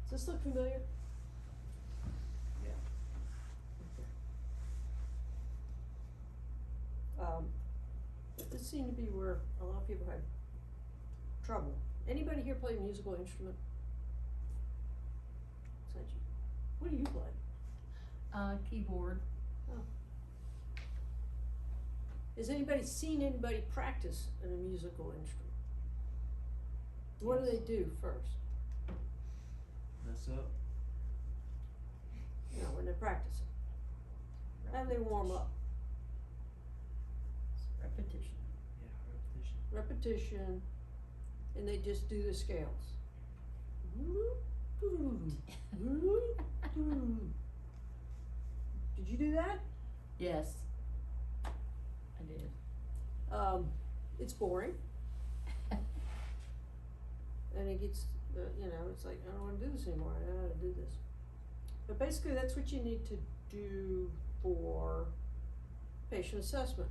Does this look familiar? Yeah. This seemed to be where a lot of people had trouble. Anybody here play a musical instrument? Besides you? What do you play? Keyboard. Has anybody seen anybody practice a musical instrument? What do Yes. they do first? Mess up. You know, when they're practicing. How do they warm up? Repetition. Yeah, repetition. Repetition, and they just do the scales. Did you do that? Yes. I did. It's boring, and it gets, you know, it's like, I don't wanna do this anymore, I don't know how to do this. But basically, that's what you need to do for patient assessment,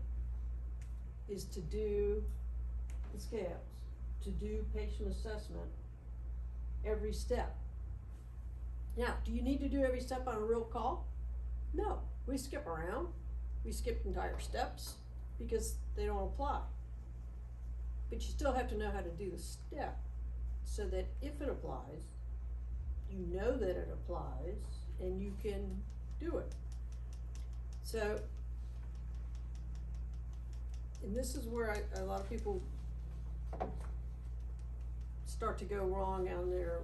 is to do the scales, to do patient assessment every step. Now, do you need to do every step on a real call? No, we skip around, we skip entire steps, because they don't apply. But you still have to know how to do the step, so that if it applies, you know that it applies, and you can do it. So, and this is where a lot of people start to go wrong on their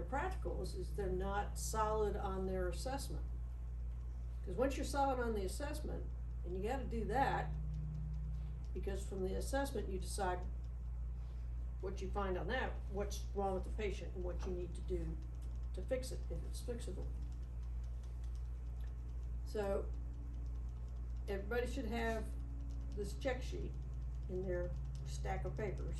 practicals, is they're not solid on their assessment. Cause once you're solid on the assessment, and you gotta do that, because from the assessment you decide what you find on that, what's wrong with the patient, and what you need to do to fix it, if it's fixable. So, everybody should have this check sheet in their stack of papers.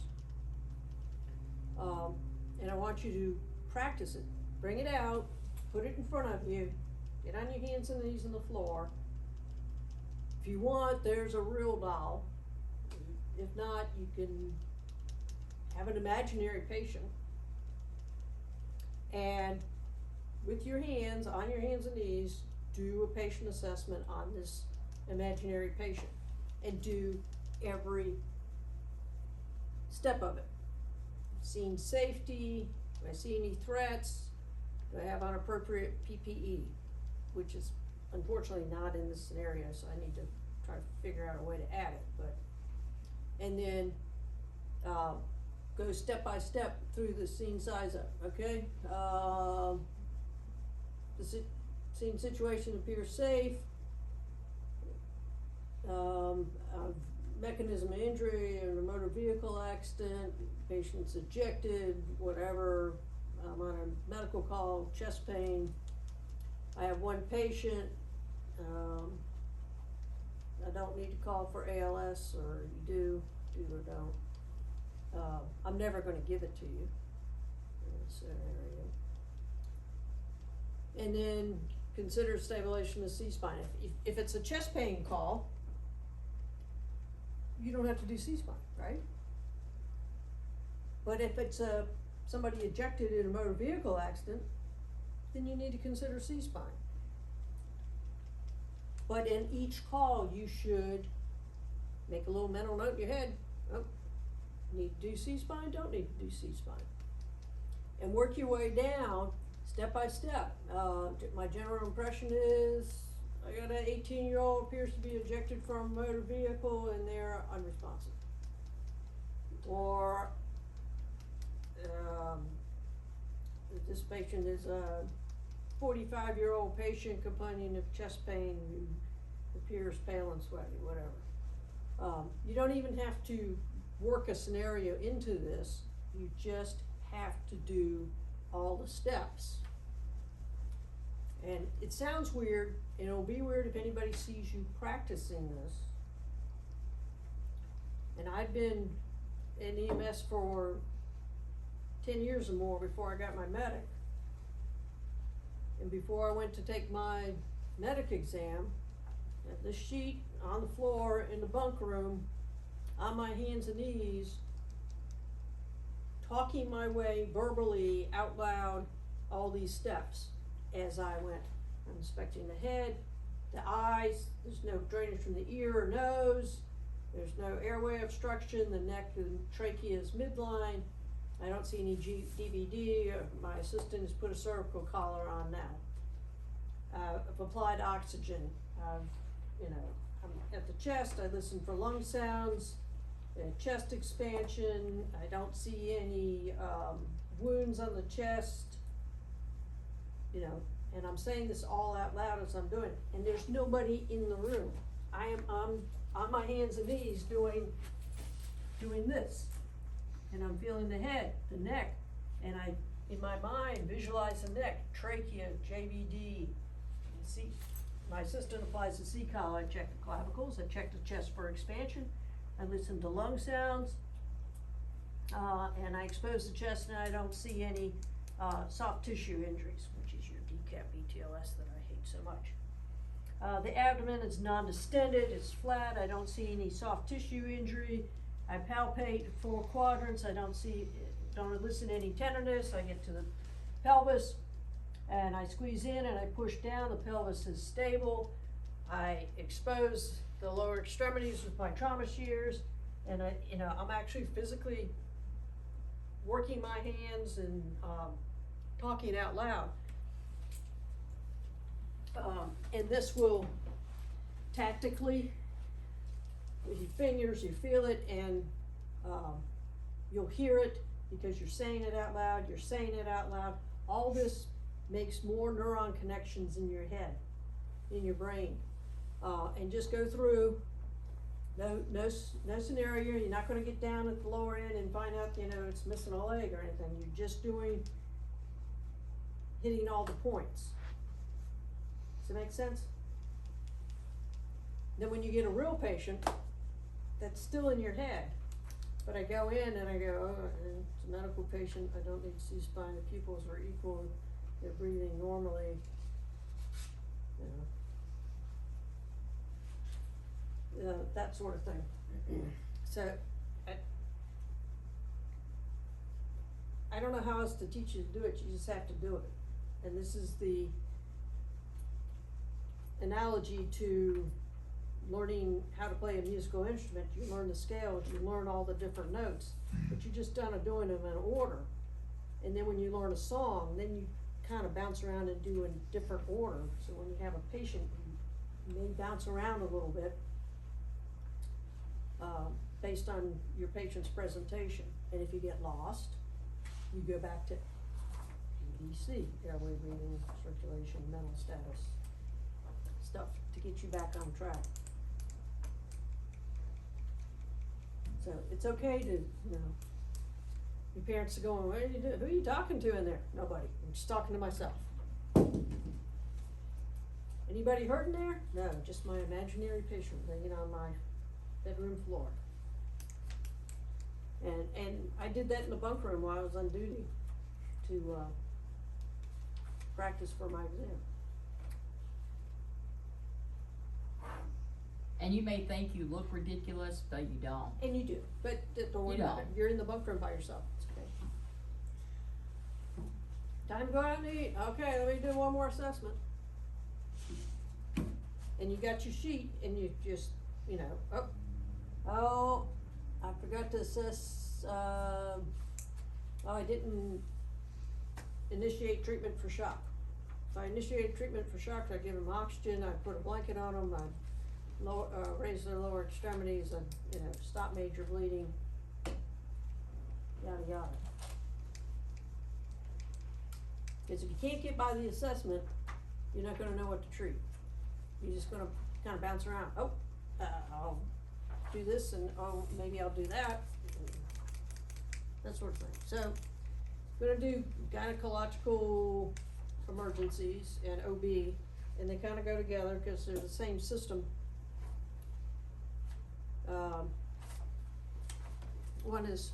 And I want you to practice it, bring it out, put it in front of you, get on your hands and knees on the floor. If you want, there's a real doll. If not, you can have an imaginary patient. And with your hands, on your hands and knees, do a patient assessment on this imaginary patient. And do every step of it. Seen safety, do I see any threats, do I have on appropriate PPE, which is unfortunately not in this scenario, so I need to try to figure out a way to add it, but. And then, go step by step through the scene size up, okay? The scene situation appears safe. Mechanism of injury or a motor vehicle accident, patient's ejected, whatever, I'm on a medical call, chest pain. I have one patient, I don't need to call for ALS, or you do or don't. I'm never gonna give it to you in this scenario. And then consider stabilization of C-spine. If it's a chest pain call, you don't have to do C-spine, right? But if it's somebody ejected in a motor vehicle accident, then you need to consider C-spine. But in each call, you should make a little mental note in your head, oh, need to do C-spine, don't need to do C-spine. And work your way down, step by step. My general impression is, I got an 18-year-old appears to be ejected from a motor vehicle and they're unresponsive. Or, this patient is a 45-year-old patient complaining of chest pain who appears pale and sweaty, whatever. You don't even have to work a scenario into this, you just have to do all the steps. And it sounds weird, and it'll be weird if anybody sees you practicing this. And I've been in EMS for 10 years or more before I got my medic. And before I went to take my medic exam, at the sheet on the floor in the bunk room, on my hands and knees, talking my way verbally out loud all these steps as I went. I'm inspecting the head, the eyes, there's no drainage from the ear or nose, there's no airway obstruction, the neck and trachea is midline. I don't see any DVD. My assistant has put a cervical collar on now. I've applied oxygen. I'm at the chest, I listen for lung sounds, chest expansion. I don't see any wounds on the chest, and I'm saying this all out loud as I'm doing it, and there's nobody in the room. I'm on my hands and knees doing this, and I'm feeling the head, the neck, and I, in my mind, visualize the neck, trachea, JVD. See, my assistant applies the C-collar. I check the clavicles, I check the chest for expansion, I listen to lung sounds, and I expose the chest, and I don't see any soft tissue injuries, which is your decap BTLS that I hate so much. The abdomen is non-distended, it's flat, I don't see any soft tissue injury. I palpate 4 quadrants, I don't elicit any tenderness. I get to the pelvis, and I squeeze in and I push down, the pelvis is stable. I expose the lower extremities with my trauma shears, and I'm actually physically working my hands and talking out loud. And this will tactically, with your fingers, you feel it, and you'll hear it because you're saying it out loud, All this makes more neuron connections in your head, in your brain. And just go through, no scenario, you're not gonna get down at the lower end and find out, it's missing a leg or anything. You're just hitting all the points. Does that make sense? Then when you get a real patient, that's still in your head, but I go in and I go, it's a medical patient, I don't need to see spine, the pupils are equal, they're breathing normally, that sort of thing. So, I don't know how else to teach you to do it, you just have to do it. And this is the analogy to learning how to play a musical instrument. You learn the scales, you learn all the different notes, but you just doing them in order. And then when you learn a song, then you kind of bounce around and do in different order. So when you have a patient, you may bounce around a little bit based on your patient's presentation. And if you get lost, you go back to EDC, airway, breathing, circulation, mental status, stuff to get you back on track. So it's okay to, your parents are going, what are you doing? Who are you talking to in there? Nobody. I'm just talking to myself. Anybody hurt in there? No, just my imaginary patient laying on my bedroom floor. And I did that in the bunk room while I was on duty to practice for my exam. And you may think you look ridiculous, but you don't. And you do, but don't worry about it. You're in the bunk room by yourself. It's okay. Time to go out and eat. Okay, let me do one more assessment. And you got your sheet, and you just, I forgot to assess, I didn't initiate treatment for shock. If I initiated treatment for shock, I give them oxygen, I put a blanket on them, I raise their lower extremities, I, stop major bleeding, yada yada. Because if you can't get by the assessment, you're not gonna know what to treat. You're just gonna kind of bounce around. I'll do this, and maybe I'll do that, that sort of thing. So, I'm gonna do gynecological emergencies and OB, and they kind of go together because they're the same system. One is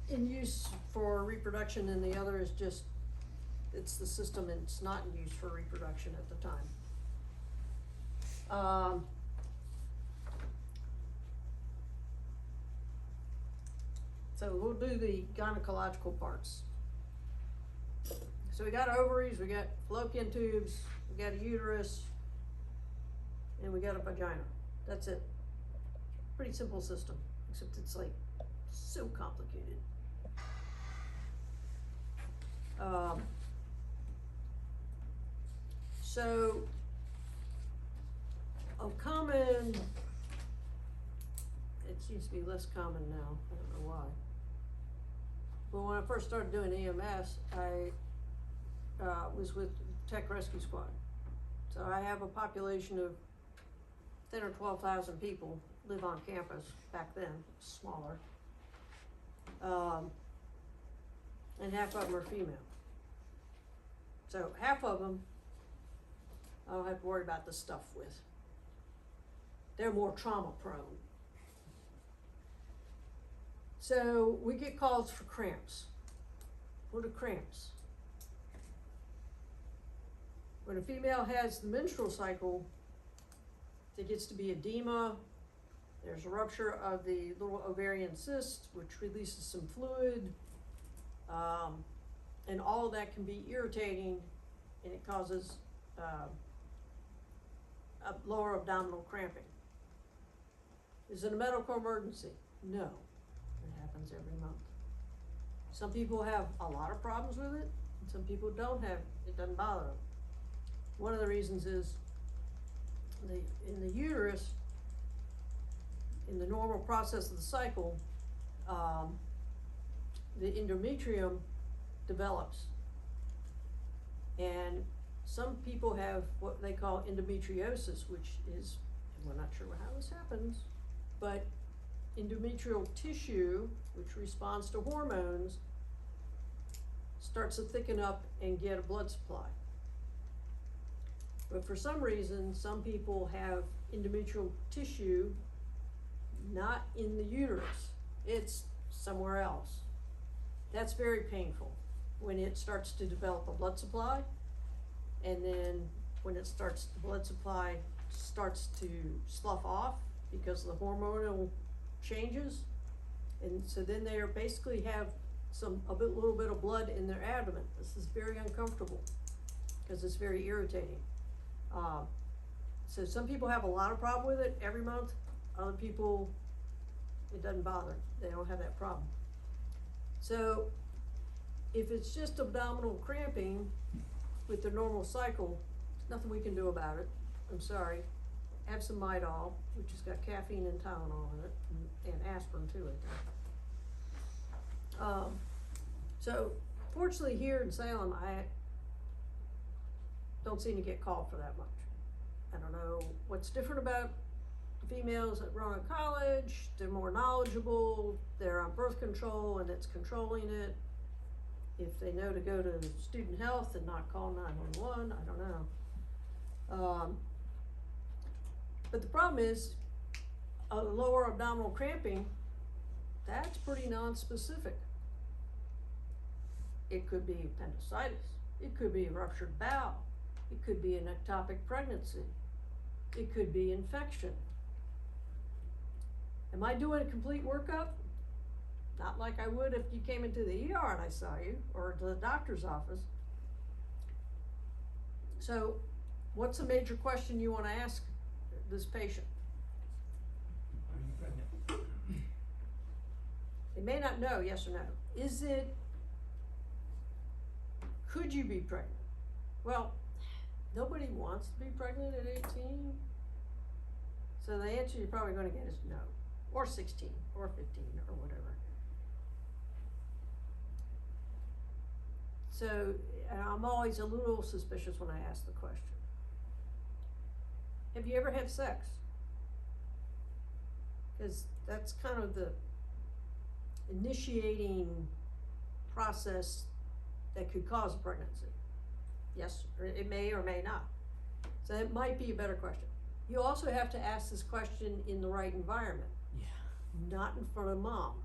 in use for reproduction, and the other is just, it's the system and it's not in use for reproduction at the time. So we'll do the gynecological parts. So we got ovaries, we got fallopian tubes, we got a uterus, and we got a vagina. That's it. Pretty simple system, except it's like so complicated. So a common, it seems to be less common now, I don't know why. But when I first started doing EMS, I was with Tech Rescue Squad. So I have a population of 10 or 12,000 people live on campus back then, smaller. And half of them are female. So half of them I don't have to worry about this stuff with. They're more trauma prone. So we get calls for cramps. What are cramps? When a female has the menstrual cycle, there gets to be edema. There's a rupture of the little ovarian cyst, which releases some fluid. And all of that can be irritating, and it causes a lower abdominal cramping. Is it a medical emergency? No. It happens every month. Some people have a lot of problems with it, and some people don't have, it doesn't bother them. One of the reasons is in the uterus, in the normal process of the cycle, the endometrium develops. And some people have what they call endometriosis, which is, and we're not sure how this happens, but endometrial tissue, which responds to hormones, starts to thicken up and get a blood supply. But for some reason, some people have endometrial tissue not in the uterus, it's somewhere else. That's very painful when it starts to develop a blood supply, and then when it starts, the blood supply starts to slough off because of the hormonal changes. And so then they are basically have little bit of blood in their abdomen. This is very uncomfortable because it's very irritating. So some people have a lot of problem with it every month. Other people, it doesn't bother. They don't have that problem. So if it's just abdominal cramping with the normal cycle, there's nothing we can do about it. I'm sorry. Have some Midol, which has got caffeine and Tylenol in it, and aspirin too, I think. So fortunately here in Salem, I don't seem to get called for that much. I don't know what's different about the females at Rowan College. They're more knowledgeable, they're on birth control and it's controlling it. If they know to go to student health and not call 911, I don't know. But the problem is, lower abdominal cramping, that's pretty non-specific. It could be appendicitis, it could be a ruptured bowel, it could be an ectopic pregnancy, it could be infection. Am I doing a complete workup? Not like I would if you came into the ER and I saw you, or to the doctor's office. So, what's a major question you want to ask this patient? Are you pregnant? They may not know, yes or no. Could you be pregnant? Well, nobody wants to be pregnant at 18. So the answer you're probably going to get is no, or 16, or 15, or whatever. So I'm always a little suspicious when I ask the question. Have you ever had sex? Because that's kind of the initiating process that could cause a pregnancy. Yes, or it may or may not. So it might be a better question. You also have to ask this question in the right environment. Yeah. Not in front of mom.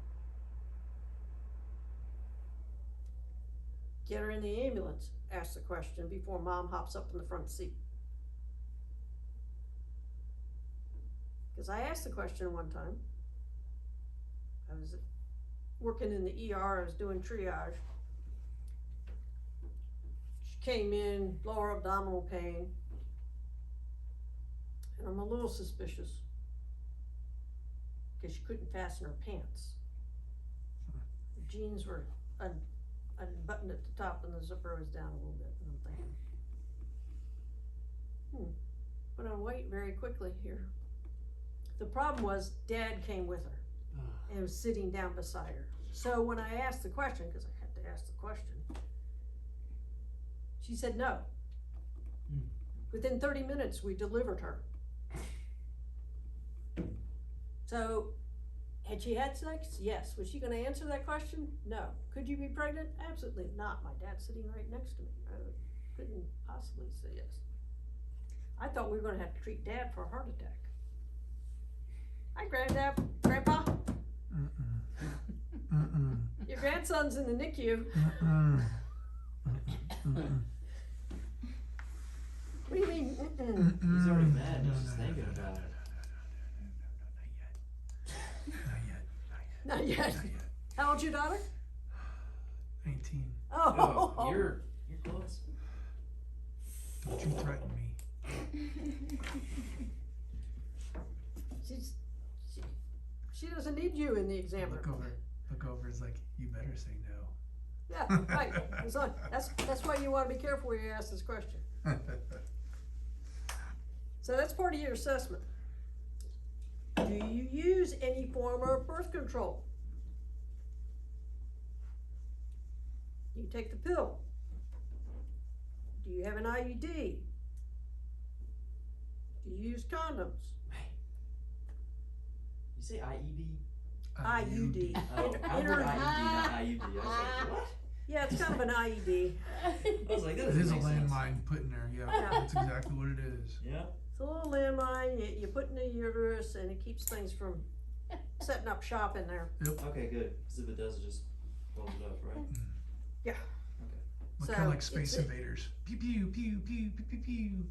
Get her in the ambulance, ask the question before mom hops up in the front seat. Because I asked the question one time. I was working in the ER, I was doing triage. came in, lower abdominal pain, and I'm a little suspicious because she couldn't fasten her pants. The jeans were unbuttoned at the top and the zipper was down a little bit, and I'm thinking, put on weight very quickly here. The problem was Dad came with her and was sitting down beside her. So when I asked the question, because I had to ask the question, she said no. Within 30 minutes, we delivered her. So, had she had sex? Yes. Was she gonna answer that question? No. Could you be pregnant? Absolutely not. My dad's sitting right next to me. I couldn't possibly say yes. I thought we were gonna have to treat Dad for a heart attack. Hi, Granddad, Grandpa. Your grandson's in the NICU. What do you mean? He's already mad, he's just thinking about it. Not yet. How old's your daughter? 19. Oh, Oh, you're close. Don't you threaten me. She doesn't need you in the exam room. Look over, it's like, you better say no. Yeah, right. So that's why you wanna be careful when you ask this question. So that's part of your assessment. Do you use any form of birth control? Do you take the pill? Do you have an IUD? Do you use condoms? You say IED? IUD. Oh, I heard IED, not IUD. I was like, what? Yeah, it's kind of an IUD. I was like, that It doesn't is a make sense. landmine put in there, yeah, Yeah. that's exactly what it is. Yeah. It's a little landmine you put in the uterus and it keeps things from setting up shop in there. Okay, good. Because if it does, it just blows it up, right? Yeah. Look So, kinda like Space it's a- Invaders. Pew pew pew pew pew pew pew.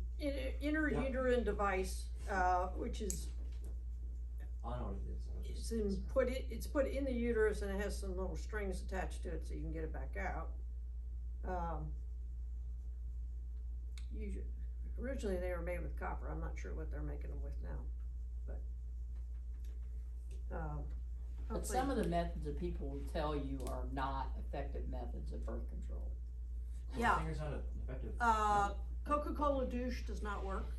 Interuterine device, which is I know what it is. I was just it's put in the uterus and it has some little strings attached to it so you can get it back out. Usually, originally they were made with copper. I'm not sure what they're making them with now, but But some of the methods that people will tell you are not effective methods of birth control. Yeah. I think it's not effective. Coca-Cola douche does not work.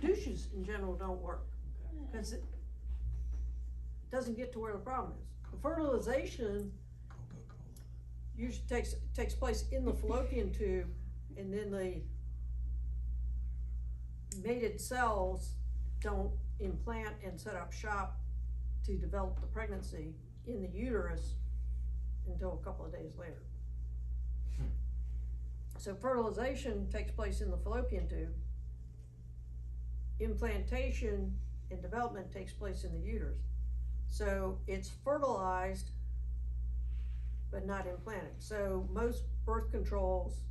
Douches in general don't work because it doesn't get to where the problem is. The fertilization Coca-Cola. usually takes place in the fallopian tube, and then the mated cells don't implant and set up shop to develop the pregnancy in the uterus until a couple of days later. So fertilization takes place in the fallopian tube. Implantation and development takes place in the uterus. So it's fertilized, but not implanted. So most birth controls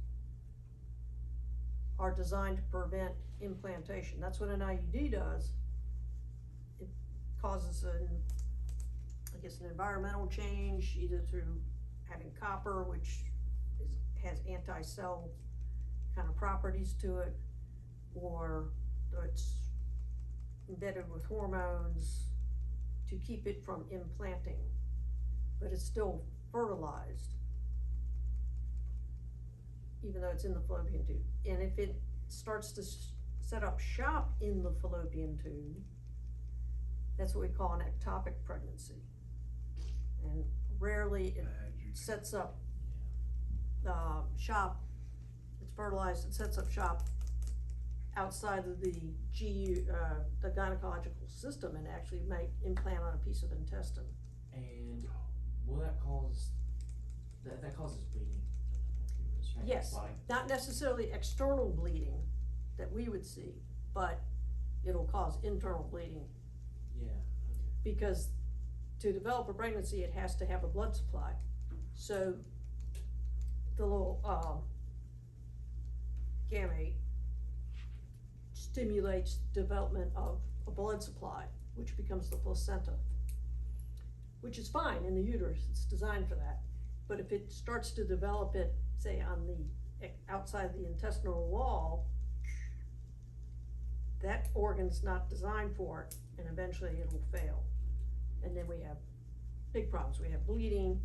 are designed to prevent implantation. That's what an IUD does. It causes an environmental change, either through having copper, which has anti-cell kind of properties to it, or it's embedded with hormones to keep it from implanting, but it's still fertilized, even though it's in the fallopian tube. And if it starts to set up shop in the fallopian tube, that's what we call an ectopic pregnancy. And rarely it sets up shop, it's fertilized, it sets up shop outside of the the gynecological system and actually might implant on a piece of intestine. And will that cause, that causes bleeding? Right? Yes. Body. Not necessarily external bleeding that we would see, but it'll cause internal bleeding Yeah, okay. because to develop a pregnancy, it has to have a blood supply. So the little gamete stimulates development of a blood supply, which becomes the placenta, which is fine in the uterus. It's designed for that. But if it starts to develop it, say on the outside the intestinal wall, that organ's not designed for it, and eventually it'll fail. And then we have big problems. We have bleeding,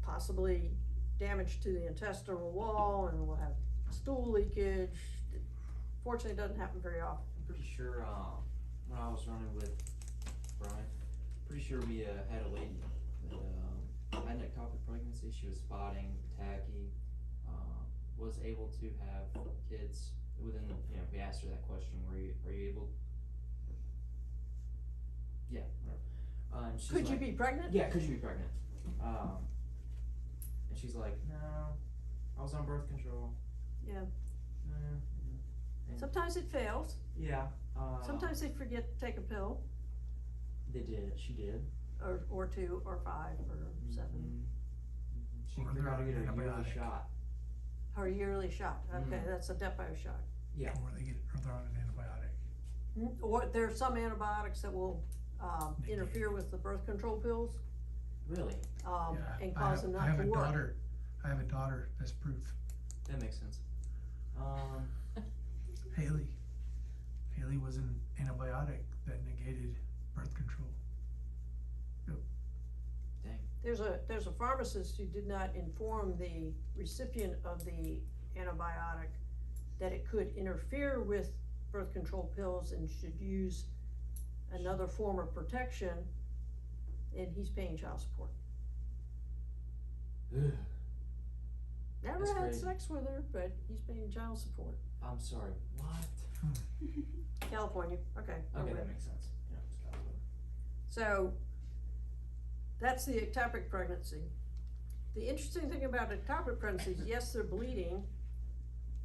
possibly damage to the intestinal wall, and we'll have stool leakage. Fortunately, it doesn't happen very often. I'm pretty sure, when I was running with Brian, pretty sure we, had a lady that, had an ectopic pregnancy. She was spotting, tacky, was able to have kids within, we asked her that question, are you able? Yeah, whatever. And she's Could you like, be pregnant? yeah, could you be pregnant? And she's like, no, I was on birth control. Yeah. And Sometimes it fails. yeah. Sometimes they forget to take a pill, She did. or 2, or 5, or 7. She Or forgot to they're get on her yearly antibiotic. shot. Her yearly shot. Okay, that's a depot shot. Yeah. Or they're on an antibiotic. Or there's some antibiotics that will interfere with the birth control pills, Really? and I cause have, them I not have to a work. daughter. I have a daughter. That's proof. That makes sense. Haley was an antibiotic that negated birth control. Dang. There's a pharmacist who did not inform the recipient of the antibiotic that it could interfere with birth control pills and should use another form of protection, and he's paying child support. Ugh. Never That's had crazy. sex with her, but he's paying child support. I'm sorry. What? California, okay. Okay, that makes sense. Yeah, it's California. So, that's the ectopic pregnancy. The interesting thing about ectopic pregnancies, yes, they're bleeding,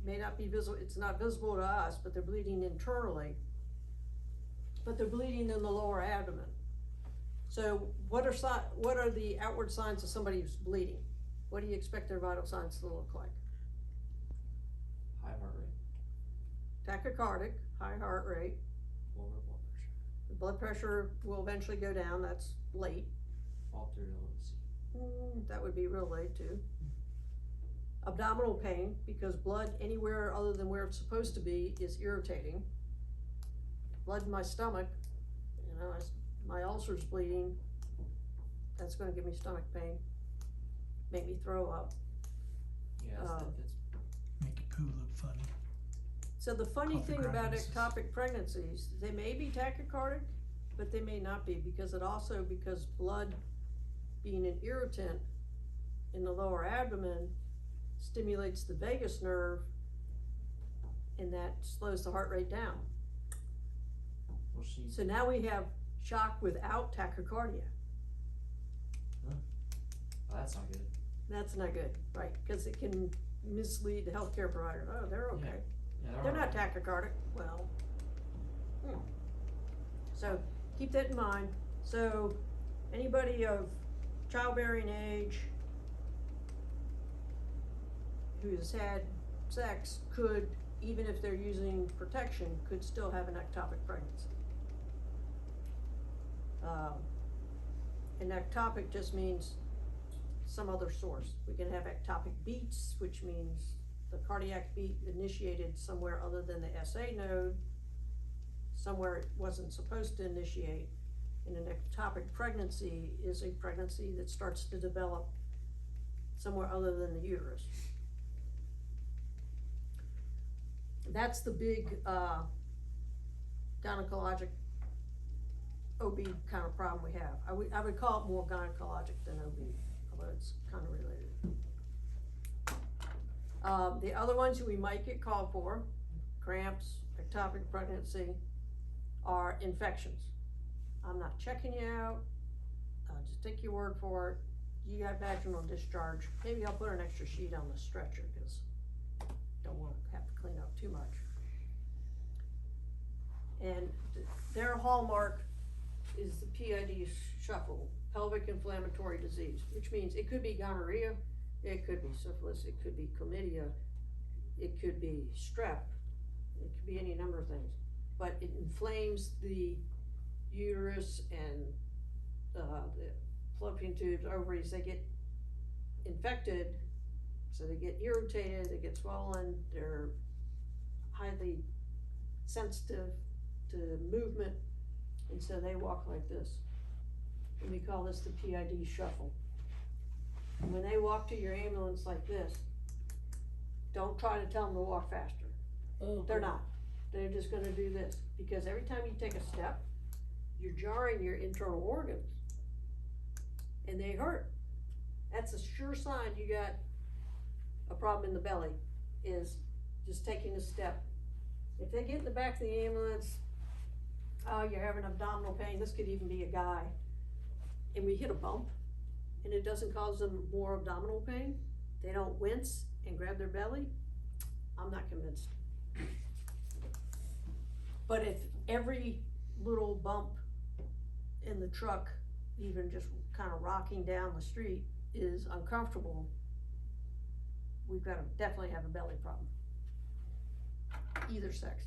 may not be visible, it's not visible to us, but they're bleeding internally. But they're bleeding in the lower abdomen. So what are the outward signs of somebody who's bleeding? What do you expect their vital signs to look like? High heart rate. Tachycardic, high heart rate. Lower blood pressure. The blood pressure will eventually go down, that's late. Altered LOC. That would be real late too. Abdominal pain, because blood anywhere other than where it's supposed to be is irritating. Blood in my stomach, my ulcer's bleeding, that's gonna give me stomach pain, make me throw up. Yeah, that's Make your poo look funny. So the funny thing about Coffee ectopic pregnancies, they may be tachycardic, but they may not be, because blood being an irritant in the lower abdomen stimulates the vagus nerve, and that slows the heart rate down. well, she. So now we have shock without tachycardia. Oh, that's not good. That's not good, right? Because it can mislead the healthcare provider. Oh, they're okay. Yeah, They're not tachycardic. Well, so keep that in mind. So anybody of childbearing age who's had sex could, even if they're using protection, could still have an ectopic pregnancy. And ectopic just means some other source. We can have ectopic beats, which means the cardiac beat initiated somewhere other than the SA node, somewhere it wasn't supposed to initiate. And an ectopic pregnancy is a pregnancy that starts to develop somewhere other than the uterus. That's the big gynecologic OB kind of problem we have. I would call it more gynecologic than OB, although it's kind of related. The other ones that we might get called for, cramps, ectopic pregnancy, are infections. I'm not checking you out, I'll just take your word for it. You got vaginal discharge. Maybe I'll put an extra sheet on the stretcher, because don't want to have to clean up too much. And their hallmark is the PID shuffle, pelvic inflammatory disease, which means it could be gonorrhea, it could be syphilis, it could be chlamydia, it could be strep, it could be any number of things. But it inflames the uterus and the fallopian tubes, ovaries, they get infected, So they get irritated, they get swollen, they're highly sensitive to movement, and so they walk like this. And we call this the PID shuffle. And when they walk to your ambulance like this, don't try to tell them to walk faster. Oh, They're not. They're just gonna do this, because every time you take a step, you're jarring your internal organs. And they hurt. That's a sure sign you got a problem in the belly, is just taking a step. If they get in the back of the ambulance, oh, you're having abdominal pain, this could even be a guy, and we hit a bump, and it doesn't cause them more abdominal pain, they don't wince and grab their belly, I'm not convinced. But if every little bump in the truck, even just kind of rocking down the street, is uncomfortable, we've got to definitely have a belly problem. Either sex.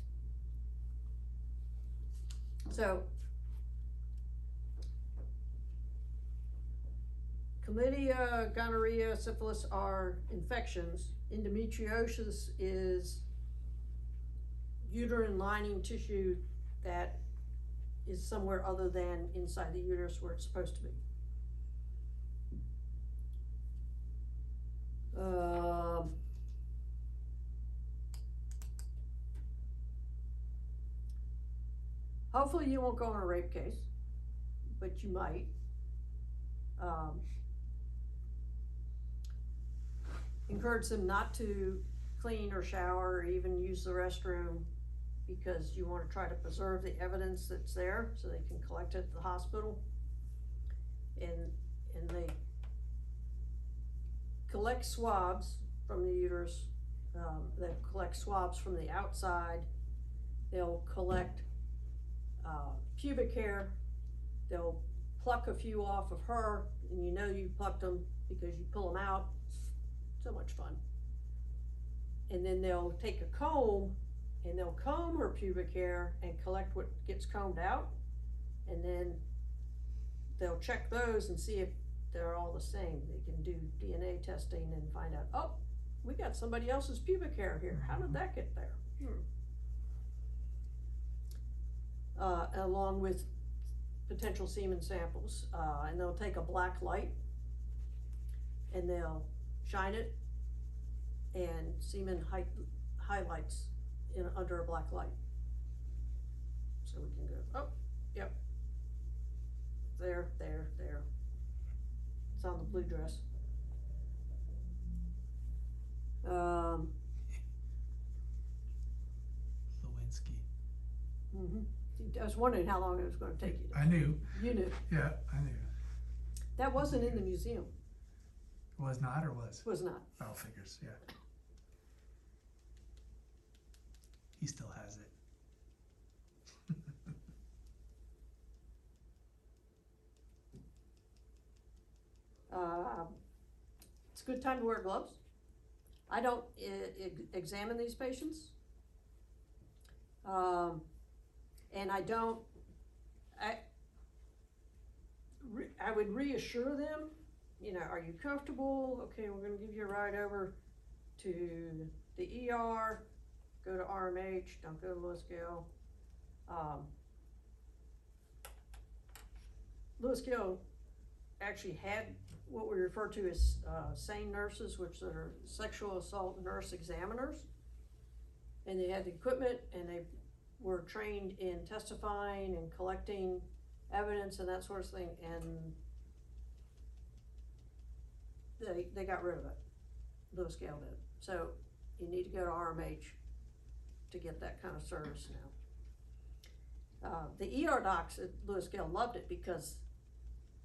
So, chlamydia, gonorrhea, syphilis are infections. Endometriosis is uterine lining tissue that is somewhere other than inside the uterus where it's supposed to be. Hopefully you won't go on a rape case, but you might. Encourage them not to clean or shower or even use the restroom, because you want to try to preserve the evidence that's there so they can collect it at the hospital. And they collect swabs from the uterus, they'll collect swabs from the outside, they'll collect pubic hair, they'll pluck a few off of her, and you know you plucked them because you pull them out. So much fun. And then they'll take a comb and they'll comb her pubic hair and collect what gets combed out, and then they'll check those and see if they're all the same. They can do DNA testing and find out, oh, we got somebody else's pubic hair here. How did that get there? Along with potential semen samples, and they'll take a black light and they'll shine it, and semen highlights in under a black light. So we can go, oh, yep, there. It's on the blue dress. Lewinsky. I was wondering how long it was gonna take you. I knew. You knew. Yeah, I knew. That wasn't in the museum. Was not or was? Was not. Oh, figures, yeah. He still has it. It's a good time to wear gloves. I don't examine these patients. And I don't, I would reassure them, you know, are you comfortable? Okay, we're gonna give you a ride over to the ER, go to RMH, don't go to Lewis Gale. Lewis Gale actually had what we refer to as SANE nurses, which are sexual assault nurse examiners. And they had the equipment and they were trained in testifying and collecting evidence and that sort of thing, and they got rid of it. Lewis Gale did. So you need to go to RMH to get that kind of service now. The ER docs at Lewis Gale loved it because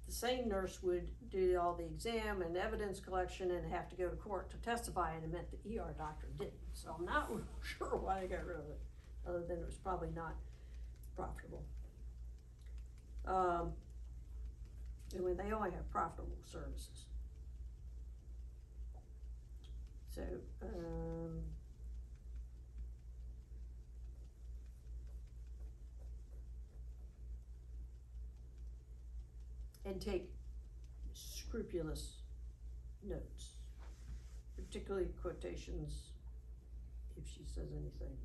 the same nurse would do all the exam and evidence collection and have to go to court to testify, and it meant the ER doctor didn't. So I'm not sure why they got rid of it, other than it was probably not profitable. And when they only have profitable services. So, and take scrupulous notes. particularly quotations if she says anything.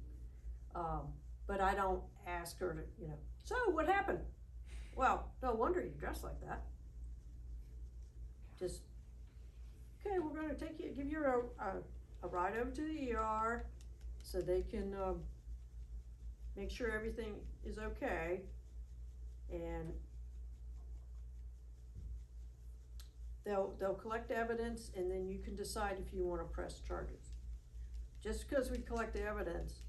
But I don't ask her to, so what happened? Well, no wonder you dress like that. Just, okay, we're gonna give you a ride over to the ER so they can, make sure everything is okay. And they'll collect evidence, and then you can decide if you wanna press charges. Just because we collect the evidence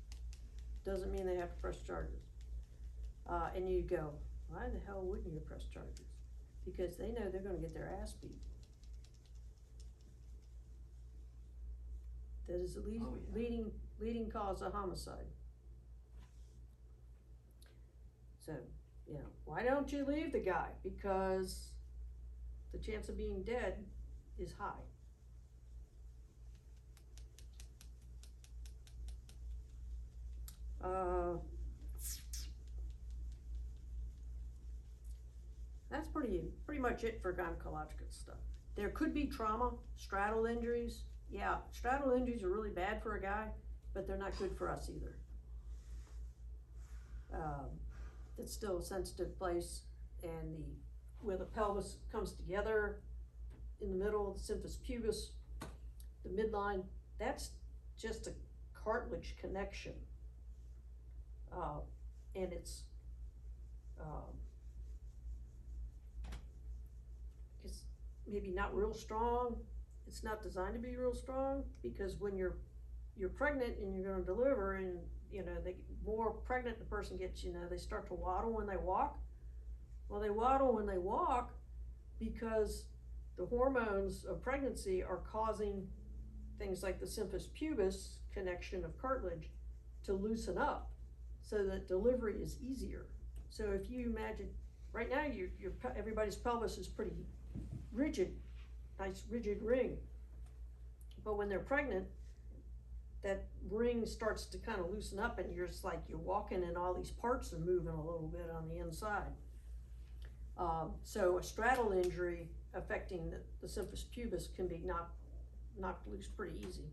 doesn't mean they have to press charges. And you go, why the hell wouldn't you press charges? Because they know they're gonna get their ass beat. That is the Oh, yeah. leading cause of homicide. So, why don't you leave the guy? Because the chance of being dead is high. That's pretty much it for gynecological stuff. There could be trauma, straddle injuries. Yeah, straddle injuries are really bad for a guy, but they're not good for us either. It's still a sensitive place, and where the pelvis comes together in the middle, the symphysis pubis, the midline, that's just a cartilage connection. And it's maybe not real strong. It's not designed to be real strong, because when you're pregnant and you're gonna deliver, and the more pregnant the person gets, they start to waddle when they walk. Well, they waddle when they walk because the hormones of pregnancy are causing things like the symphysis pubis connection of cartilage to loosen up so that delivery is easier. So if you imagine, right now everybody's pelvis is pretty rigid, nice rigid ring. But when they're pregnant, that ring starts to kind of loosen up, and you're walking and all these parts are moving a little bit on the inside. So a straddle injury affecting the symphysis pubis can be knocked loose pretty easy.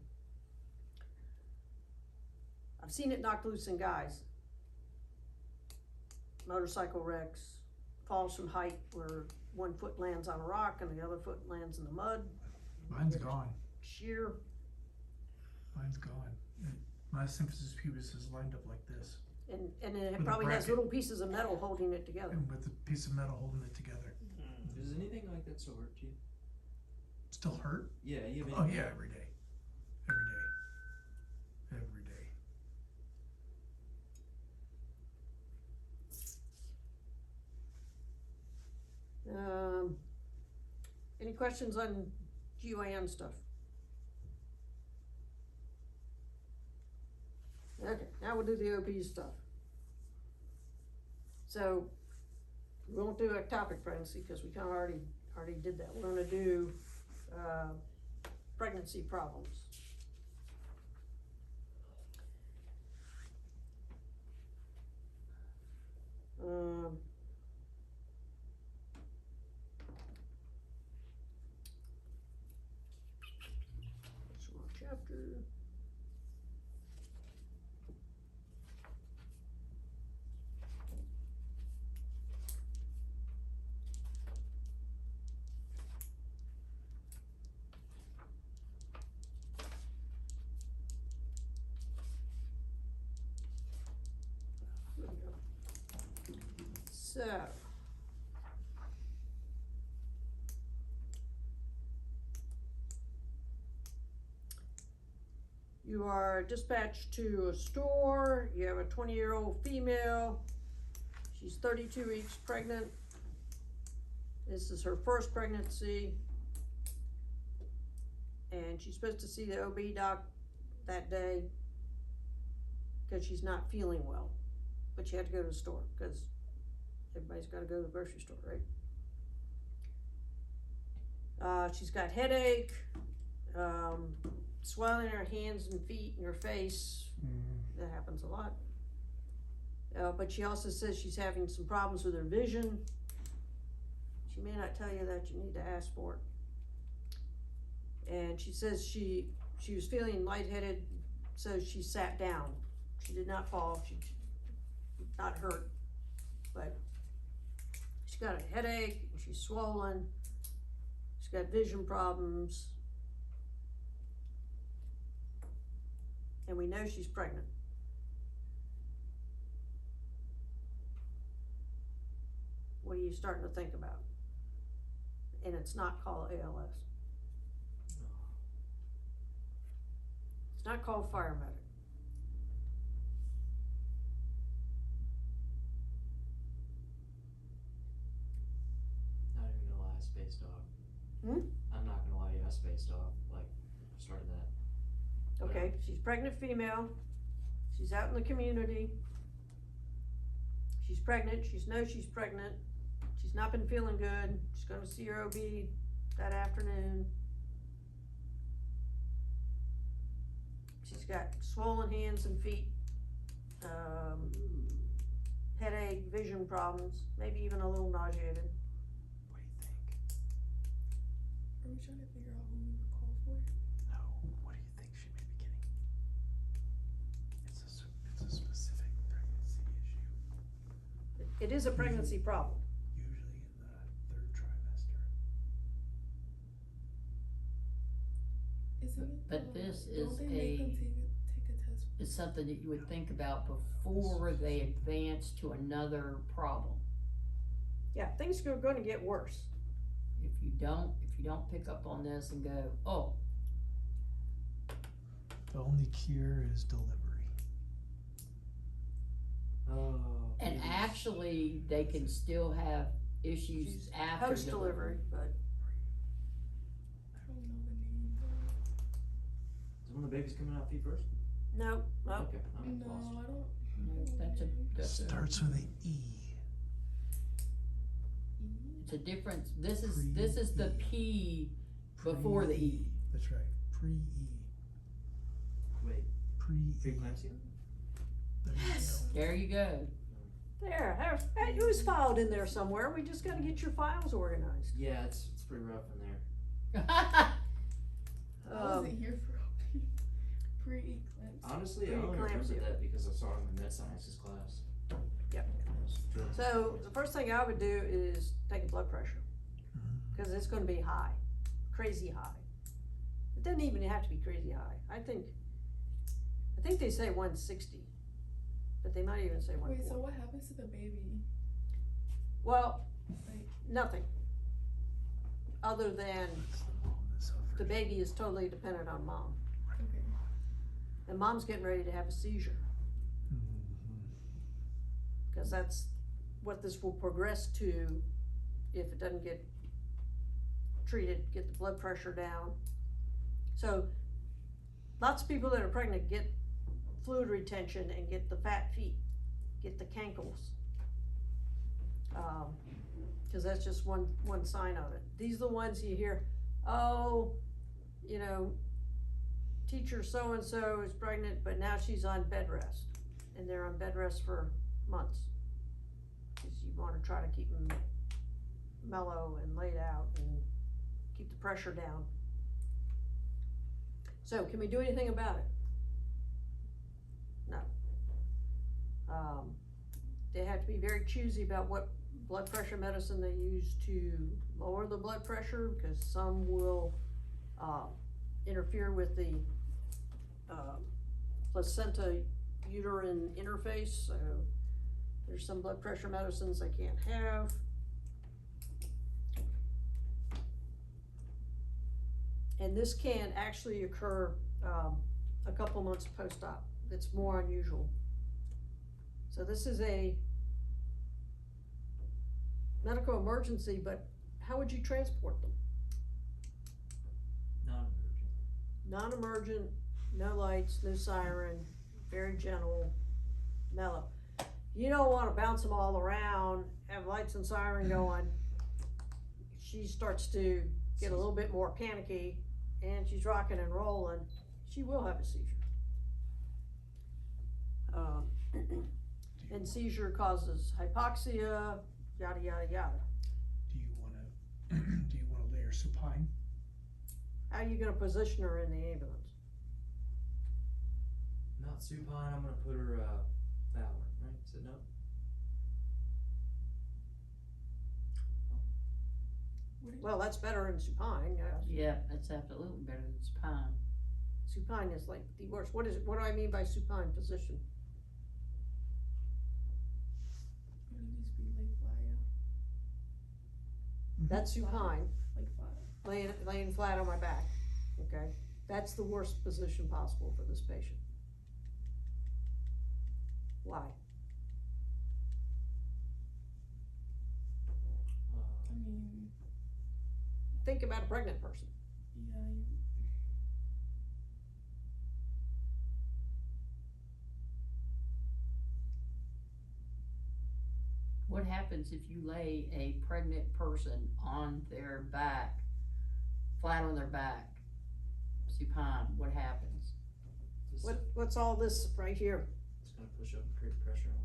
I've seen it knocked loose in guys. Motorcycle wrecks, falls from height where one foot lands on a rock and the other foot lands in the mud. Mine's gone. Sheer. Mine's gone. My symphysis pubis is lined up like this, And then With it a probably has bracket. little pieces of metal holding it together. and with a piece of metal holding it together. Does anything like that still hurt you? Still hurt? Yeah, you have Oh any- yeah, every day. Every day. Any questions on GYN stuff? Okay, now we'll do the OB stuff. So, we won't do ectopic pregnancy because we kind of already did that. We're gonna do, pregnancy problems. Wrong chapter. There we go. So. You are dispatched to a store, you have a 20-year-old female, she's 32 weeks pregnant. This is her first pregnancy. And she's supposed to see the OB doc that day because she's not feeling well. But she had to go to the store because everybody's gotta go to the grocery store, right? She's got headache, swelling in her hands and feet and her face. That happens a lot. But she also says she's having some problems with her vision. She may not tell you that, you need to ask for it. And she says she she was feeling lightheaded, so she sat down. She did not fall, she not hurt, but she's got a headache, she's swollen, she's got vision problems. And we know she's pregnant. What are you starting to think about? And it's not called ALS. It's not called fire medic. Not even gonna lie, I spaced off. I'm not gonna lie to you, I spaced off, like, started that. Okay, she's pregnant female, she's out in the community, she's pregnant, she knows she's pregnant, she's not been feeling good, she's gonna see her OB that afternoon. She's got swollen hands and feet, headache, vision problems, maybe even a little nauseated. What do you think? Are we trying to figure out who we would call for? No, what do you think she may be getting? It's a specific pregnancy issue, It is a pregnancy problem. usually in the third trimester. Isn't it? But this don't is they make them take a test? It's something that you would think about before they advance to another problem. Yeah, things are gonna get worse. If you don't pick up on this and go, oh, The only cure is delivery. Oh. and geez. actually, they can still have issues She's after post-delivery, but I don't know the name. Is one of the babies coming out feet first? no. Okay, I'm No, lost. I don't. No, that's a, Starts with an E. it's a difference, this is the P before the E. That's right, pre-E. Wait, Pre-E. preeclampsia? There you Yes. There you go. There, it was filed in there somewhere, we just gotta get your files organized. Yeah, it's pretty rough in there. I wasn't Um, here for pre-eclipse. Honestly, I only remember Preeclampsia. that because I saw it in the med sciences class. Yep. So, the first thing I would do is take a blood pressure, go. cause it's gonna be high, crazy high. It doesn't even have to be crazy high, I think they say 160, but they might even say 140. Wait, so what happens to the baby? Well, Like, nothing, other than It's the mom that suffers. the baby is totally dependent on mom, okay. and mom's getting ready to have a seizure. Mhm. Cause that's what this will progress to if it doesn't get treated, get the blood pressure down. So, lots of people that are pregnant get fluid retention and get the fat feet, get the cankles. Cause that's just one sign of it. These are the ones you hear, oh, you know, teacher so-and-so is pregnant, but now she's on bed rest. And they're on bed rest for months. Cause you wanna try to keep them mellow and laid out and keep the pressure down. So, can we do anything about it? No. They have to be very choosy about what blood pressure medicine they use to lower the blood pressure, because some will, interfere with the, placenta uterine interface, so there's some blood pressure medicines they can't have. And this can actually occur, a couple months post-op. It's more unusual. So this is a medical emergency, but how would you transport them? Non-emergent. Non-emergent, no lights, no siren, very gentle, mellow. You don't wanna bounce them all around, have lights and siren going. She starts to get a little bit more panicky and she's rocking and rolling, she will have a seizure. And seizure causes hypoxia, yada, yada, yada. Do you wanna lay her supine? How are you gonna position her in the ambulance? not supine, I'm gonna put her, Fowler, right? Is it no? What did Well, that's better than supine, yes. Yeah, that's absolutely better than supine. Supine is like the worst. What do I mean by supine position? What did these be lay fly out? That's supine, Like flat. laying flat on my back, okay? That's the worst position possible for this patient. Why? I mean, Think about a pregnant person. yeah, you, What happens if you lay a pregnant person on their back, flat on their back, supine, what happens? Just, What's all this right here? It's gonna push up and create pressure on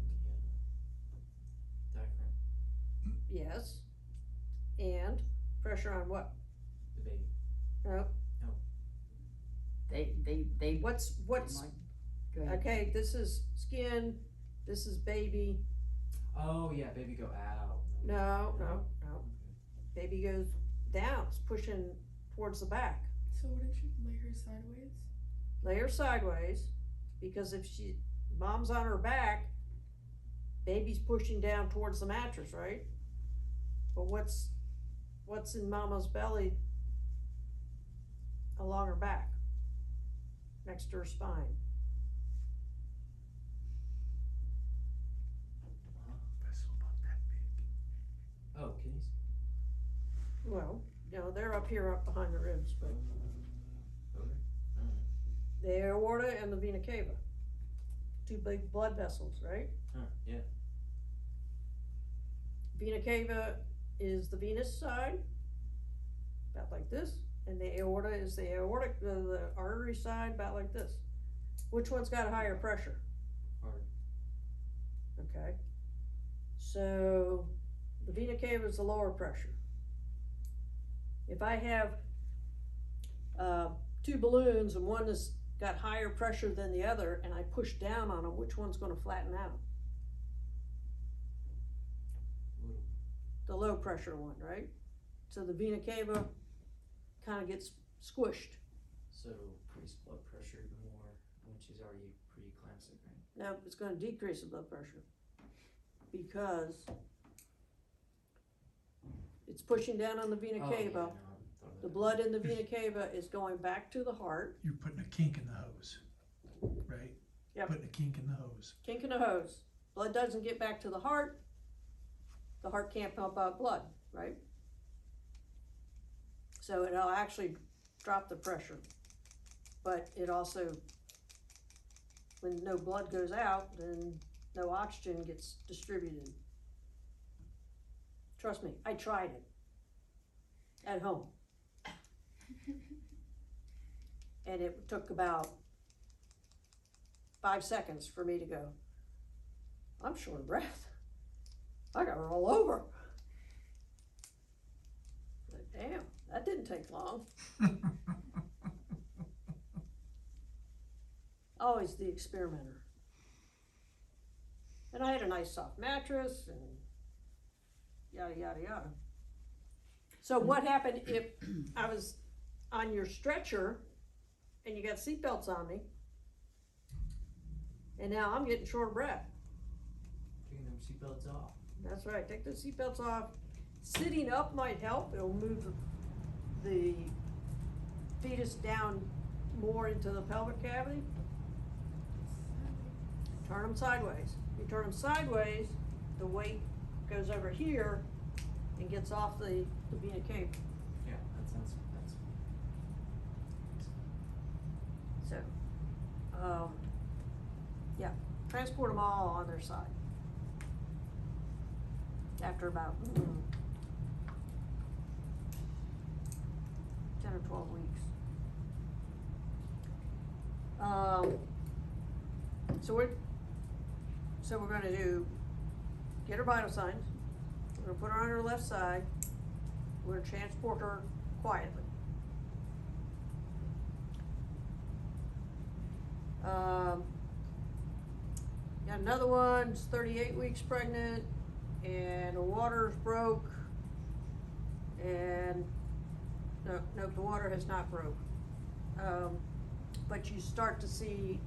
the, diaphragm, Yes. And pressure on what? the baby. No. They What's, like, go ahead. okay, this is skin, this is baby. Oh, yeah, baby go out. No. Baby goes down, it's pushing towards the back. so wouldn't you lay her sideways? Lay her sideways, because if mom's on her back, baby's pushing down towards the mattress, right? But what's in mama's belly along her back, next to her spine? Vessel about that big. Oh, kidneys? Well, they're up here, up behind the ribs, but Okay, alright. the aorta and the vena cava, two big blood vessels, right? Yeah. Vena cava is the venous side, about like this, and the aorta is the aortic, the artery side, about like this. Which one's got a higher pressure? Hard. Okay, so the vena cava is the lower pressure. If I have two balloons and one has got higher pressure than the other, and I push down on them, which one's gonna flatten out? Little. The low pressure one, right? So the vena cava kinda gets squished. So increase blood pressure even more when she's already pre-eclamptic, right? Now, it's gonna decrease the blood pressure, because it's pushing down on the vena Oh, yeah, cava. no, I thought of The that. blood in the vena cava is going back to the heart, You're putting a kink in the hose, right? Yep. Putting a kink in the hose. kink in the hose. Blood doesn't get back to the heart can't pump out blood, right? So it'll actually drop the pressure, but it also, when no blood goes out, then no oxygen gets distributed. Trust me, I tried it at home. And it took about 5 seconds for me to go, I'm short of breath. I gotta roll over. But damn, that didn't take long. Always the experimenter. And I had a nice soft mattress and yada, yada, yada. So what happened if I was on your stretcher and you got seatbelts on me, and now I'm getting short of breath? Taking them seatbelts off. That's right, take the seatbelts off. Sitting up might help, it'll move the fetus down more into the pelvic cavity. Turn them sideways. You turn them sideways, the weight goes over here and gets off the vena cava. Yeah, that's So, yeah, transport them all on their side. After about 10 or 12 weeks. So we're gonna get her vital signs. We're gonna put her on her left side. We're gonna transport her quietly. another one's 38 weeks pregnant, and the water's broke, and, no, the water has not broke. But you start to see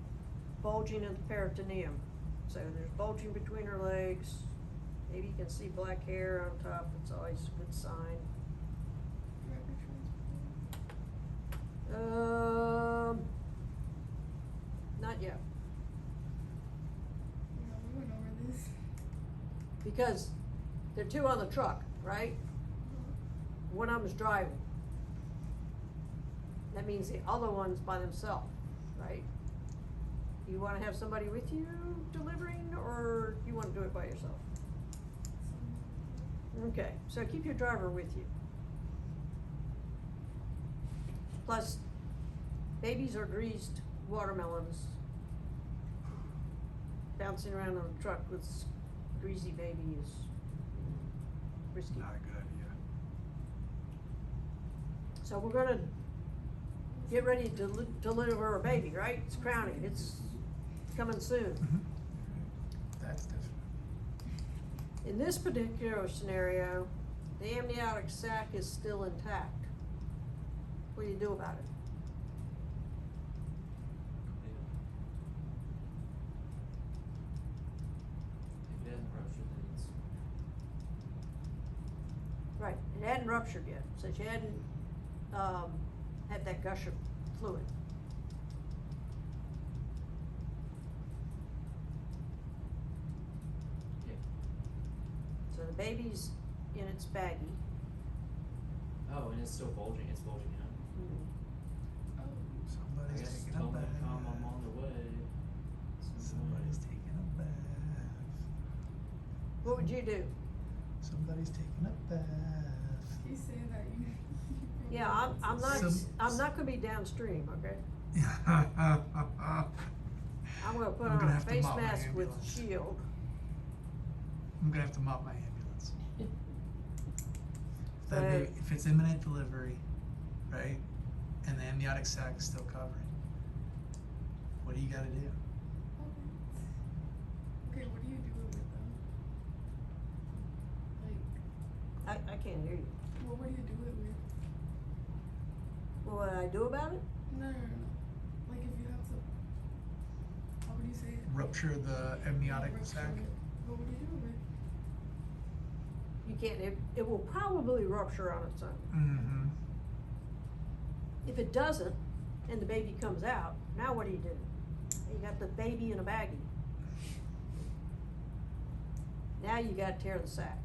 bulging of the peritoneum. So there's bulging between her legs, maybe you can see black hair on top, it's always a good sign. Rapid transport. Not yet, Yeah, we went over this. because there are two on the truck, right? One of them's driving. That means the other one's by themselves, right? You wanna have somebody with you delivering, or you wanna do it by yourself? Okay, so keep your driver with you. Plus, babies are greased watermelons. Bouncing around on a truck with greasy baby is risky. Not a good idea. So we're gonna get ready to deliver a baby, right? It's crowning, it's coming soon. That's different. In this particular scenario, the amniotic sac is still intact. What do you do about it? If it hasn't ruptured, then it's, Right, it hadn't ruptured yet, so she hadn't, had that gush of fluid. yeah. So the baby's in its baggie. Oh, and it's still bulging, it's bulging out. I Somebody's guess taking a tell them bath. to come, I'm on the way. Somebody's taking a bath. What would you do? Somebody's taking a bath. He's saying that you. Yeah, I'm not gonna be downstream, okay? I'm gonna put I'm on gonna a have to face mop my mask with ambulance. shield. I'm gonna have to mop my ambulance. But- If it's imminent delivery, right, and the amniotic sac is still covering, what do you gotta do? Okay, what do you do it with them? Like, I can't hear you. what would you do it with? What would I do about it? No. Like if you have to, how would you say it? Rupture the amniotic Rupture sac? it. What would you do it with? You can't, it will probably rupture on its own. Mm-hmm. If it doesn't, and the baby comes out, now what do? You got the baby in a baggie. Now you gotta tear the sac.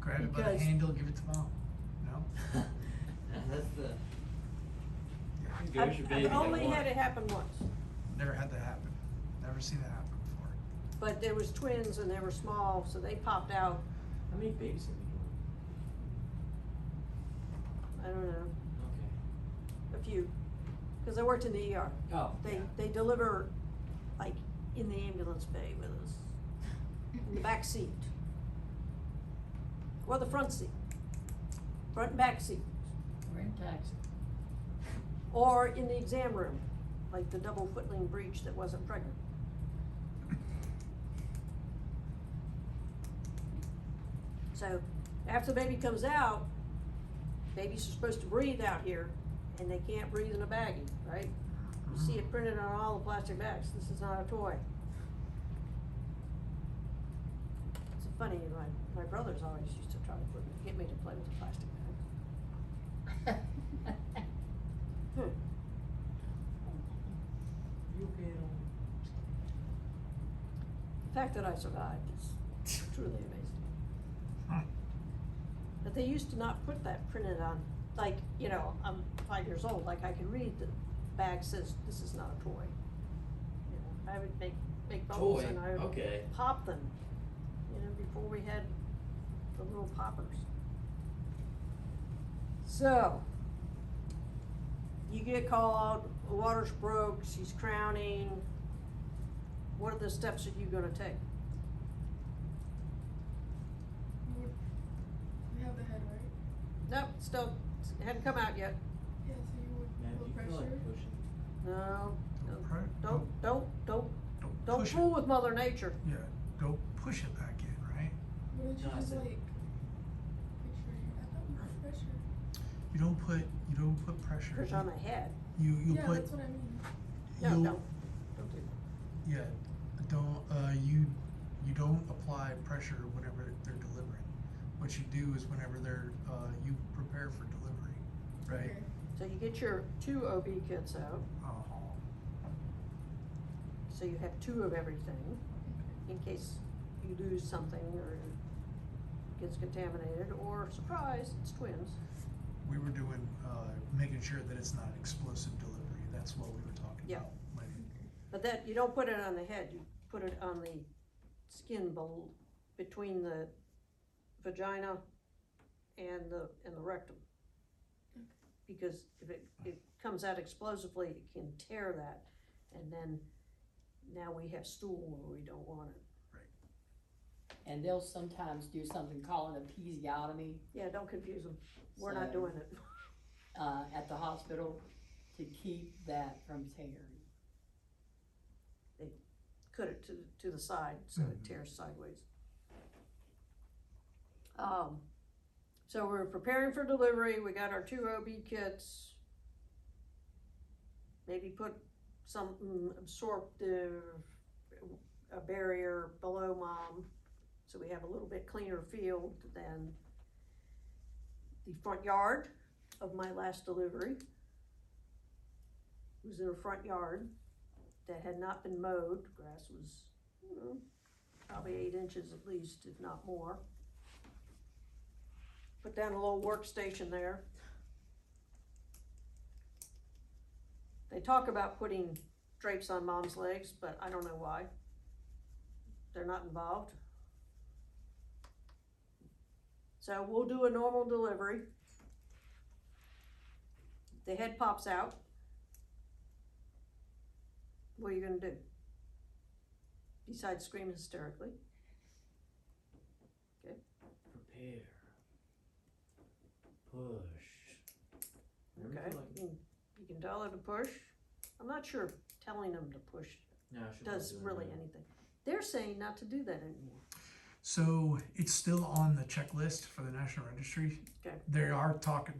Grab it by the Because- handle, give it to mom. No? That's the, I've, goes your baby I've at only once. had it happen once, Never had that happen. Never seen that happen before. but there was twins and they were small, so they popped out, How many babies have you I don't know, doing? a few. Cause I worked in the ER. Oh, They deliver, like, in the ambulance bay with us, in the back seat. Or the front seat, front and back seat, We're in taxi. or in the exam room, like the double footling breech that wasn't pregnant. So, after the baby comes out, babies are supposed to breathe out here, and they can't breathe in a baggie, right? You see it printed on all the plastic bags, this is not a toy. It's funny, my brothers always used to try to get me to play with the plastic bags. You okay at all? The fact that I survived is truly amazing. But they used to not put that printed on, like, you know, I'm 5 years old, like I can read the bag says, this is not a toy. You know, I would make bubbles Toy, and I would okay. pop them, you know, before we had the little poppers. So, you get called, the water's broke, she's crowning. What are the steps that you gonna take? You would, you have the head, right? Nope, still, it hadn't come out yet. Yeah, so you would Man, feel if you feel pressure. like pushing, No, Don't pray. don't. Don't Don't push fool it. with Mother Nature. Yeah, don't push it back in, right? Wouldn't you No, I just said- like picture? I thought you put pressure. You don't put pressure. Push on the head. You Yeah, put that's what I mean. No, you'll- don't do that. Yeah, you don't apply pressure whenever they're delivering. What you do is whenever they're you prepare for delivery, right? Okay. So you get your 2 OB kits out, so you have 2 of everything, in case you lose something or it gets contaminated, or surprise, it's twins. We were doing making sure that it's not explosive delivery. That's what we were talking Yeah. about. Like, But that, you don't put it on the head, you put it on the skin between the vagina and the rectum. Because if it comes out explosively, it can tear that, and then now we have stool where we don't want it. And they'll sometimes do something called an episiotomy, Yeah, don't confuse them, we're not So- doing it. at the hospital to keep that from tearing. Cut it to the side, so it tears sideways. So we're preparing for delivery, we got our 2 OB kits. Maybe put some absorptive, a barrier below mom, so we have a little bit cleaner field than the front yard of my last delivery. It was in a front yard that had not been mowed, grass was, probably 8 inches at least, if not more. Put down a little workstation there. They talk about putting drapes on mom's legs, but I don't know why. They're not involved. So we'll do a normal delivery. The head pops out. What are you gonna do? Besides scream hysterically? Prepare. Push. Remember Okay, like- you can tell her to push. I'm not sure if telling them to push No, I should does do it really now. anything. They're saying not to do that anymore. so it's still on the checklist for the National Registry. Okay. They are talking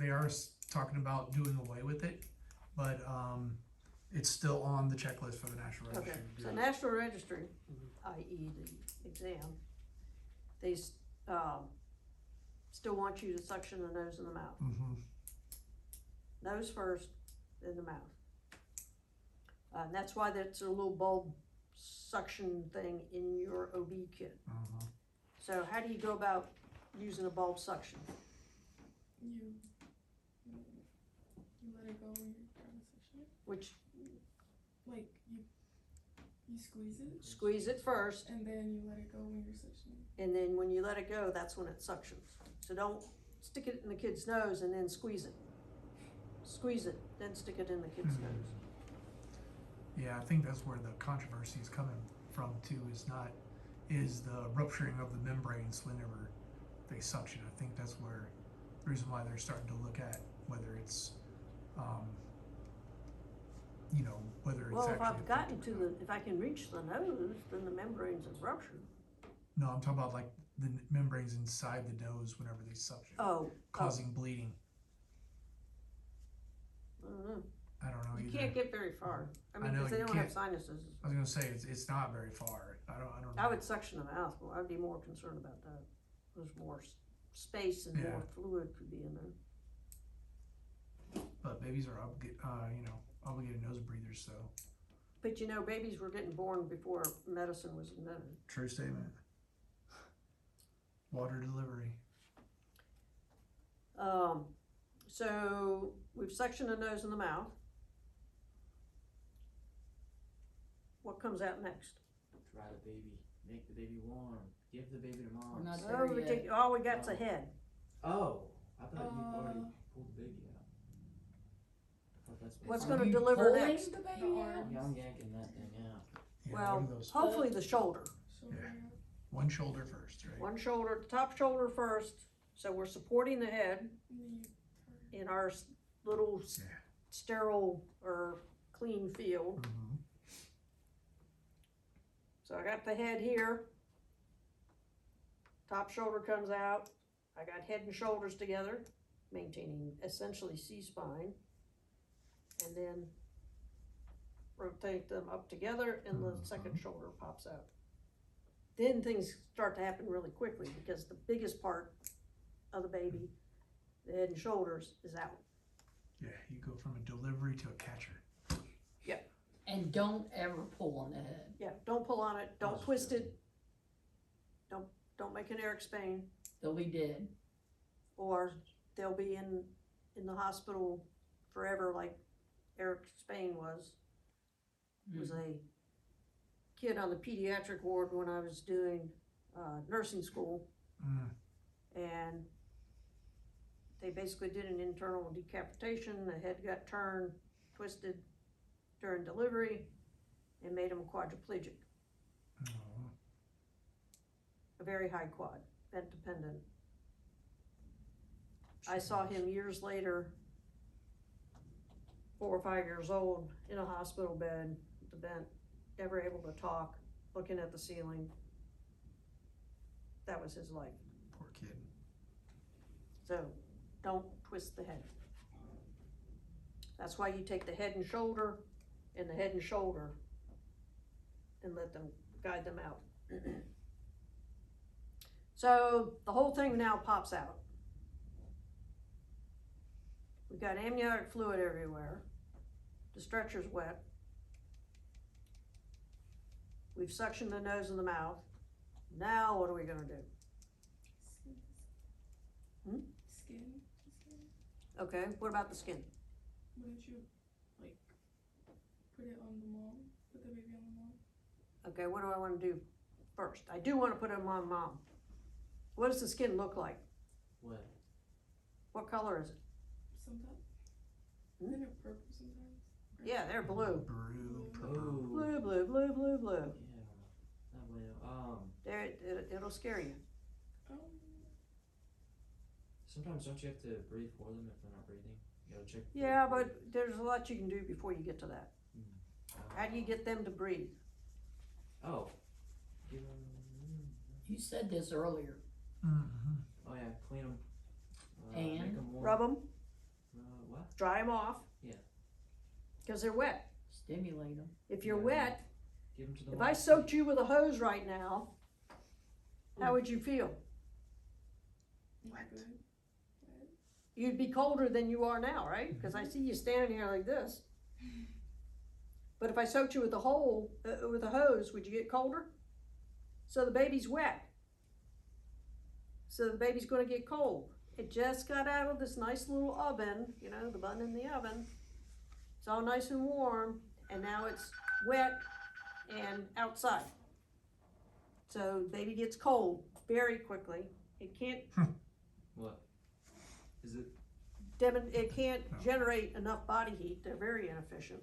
about doing away with it, but it's still on the checklist for the National Okay, Registry. to so do. National Registry, i.e. the exam, they, still want you to suction the nose and the mouth. Mhm. Nose first, then the mouth. And that's why that's a little bulb suction thing in your OB kit. Mhm. So how do you go about using a bulb suction? You let it go when you're trying to suction it. Which, Like you squeeze it squeeze it first, and then you let it go when you're suctioning. and then when you let it go, that's when it suctions. So don't stick it in the kid's nose and then squeeze it. Squeeze it, then stick it in the kid's Mhm. nose. Yeah, I think that's where the controversy is coming from too. Is the rupturing of the membranes whenever they suction. I think that's where the reason why they're starting to look at whether it's, whether it's Well, if actually I've gotten effective to or not. if I can reach the nose, then the membranes have ruptured. No, I'm talking about like the membranes inside the nose whenever they suction, Oh, causing bleeding. I don't know. I don't know You either. can't get very far. I mean, know, because they you don't have can't. sinuses. I was gonna say it's not very far. I don't know. I would suction the mouth more. I'd be more concerned about that. There's more space and Yeah. more fluid could be in there. But babies are obligated nose breathers, so But you know, babies were getting born before medicine was invented. true statement. Water delivery. So we've suctioned the nose and the mouth. What comes out next? Try the baby. Make the baby warm. Give the baby to mom. We're not Oh, there yet. all we got's a head. Oh, I thought you already Uh, pulled the baby out. I thought that's What's Are gonna you deliver pulling next? the The baby out? arms. Yeah, I'm yanking that thing out. Yeah, Well, one of those. hopefully the shoulder. Shoulder Yeah. out. One shoulder first, right? One shoulder, top shoulder first. So we're supporting the head And then you turn. in our little Yeah. sterile or clean field. Mm-hmm. So I got the head here. Top shoulder comes out. I got head and shoulders together, maintaining essentially C-spine. And then rotate them up together and the second shoulder pops out. Then things start to happen really quickly because the biggest part of the baby, the head and shoulders, is out. Yeah, you go from a delivery to a catcher. And don't ever pull on the head. Yeah, don't pull on it, don't That's twist true. it. Don't make an Eric Spain, They'll be dead. or they'll be in the hospital forever like Eric Spain was. Was a kid on the pediatric ward when I was doing nursing school, and they basically did an internal decapitation. The head got turned, twisted during delivery, and made him quadriplegic. Oh, A very high quad, bent dependent. I saw him years later, 4 or 5 years old, in a hospital bed, with the bent, never able to talk, looking at the ceiling. That was his life. poor kid. So, don't twist the head. That's why you take the head and shoulder and the head and shoulder and let them guide them out. So, the whole thing now pops out. We've got amniotic fluid everywhere. The stretcher's wet. We've suctioned the nose and the mouth. Now what are we gonna do? Hmm? Skin. Okay, what about the skin? Wouldn't you, like, put it on the mom? Put the baby on the mom? Okay, what do I wanna do first? I do wanna put him on mom. What does the skin look like? What? What color is it? Sometimes. Hmm? Isn't it purple sometimes? Yeah, they're blue. Brew, Ooh. Blue, blue, blue, blue, blue. Yeah. That way. There, it'll scare you. Um, Sometimes don't you have to breathe for them if they're not breathing? You gotta check. if they're Yeah, breathing. but there's a lot you can do before you get to that. How do you get them to breathe? Oh. Give them. You said this earlier. Mm-hmm. Oh yeah, clean them. And? Make them warm. Rub them, What? dry them off. Yeah. Cause they're wet. Stimulate them. If you're Yeah. wet, Give them to the. if mom. I soaked you with a hose right now, how would you feel? not good. You'd be colder than you are now, right? Cause I see you standing here like this. But if I soaked you with a hose, would you get colder? So the baby's wet. So the baby's gonna get cold. It just got out of this nice little oven, you know, the bun in the oven. It's all nice and warm, and now it's wet and outside. So baby gets cold very quickly. It can't What? Is it? it can't No. generate enough body heat. They're very inefficient.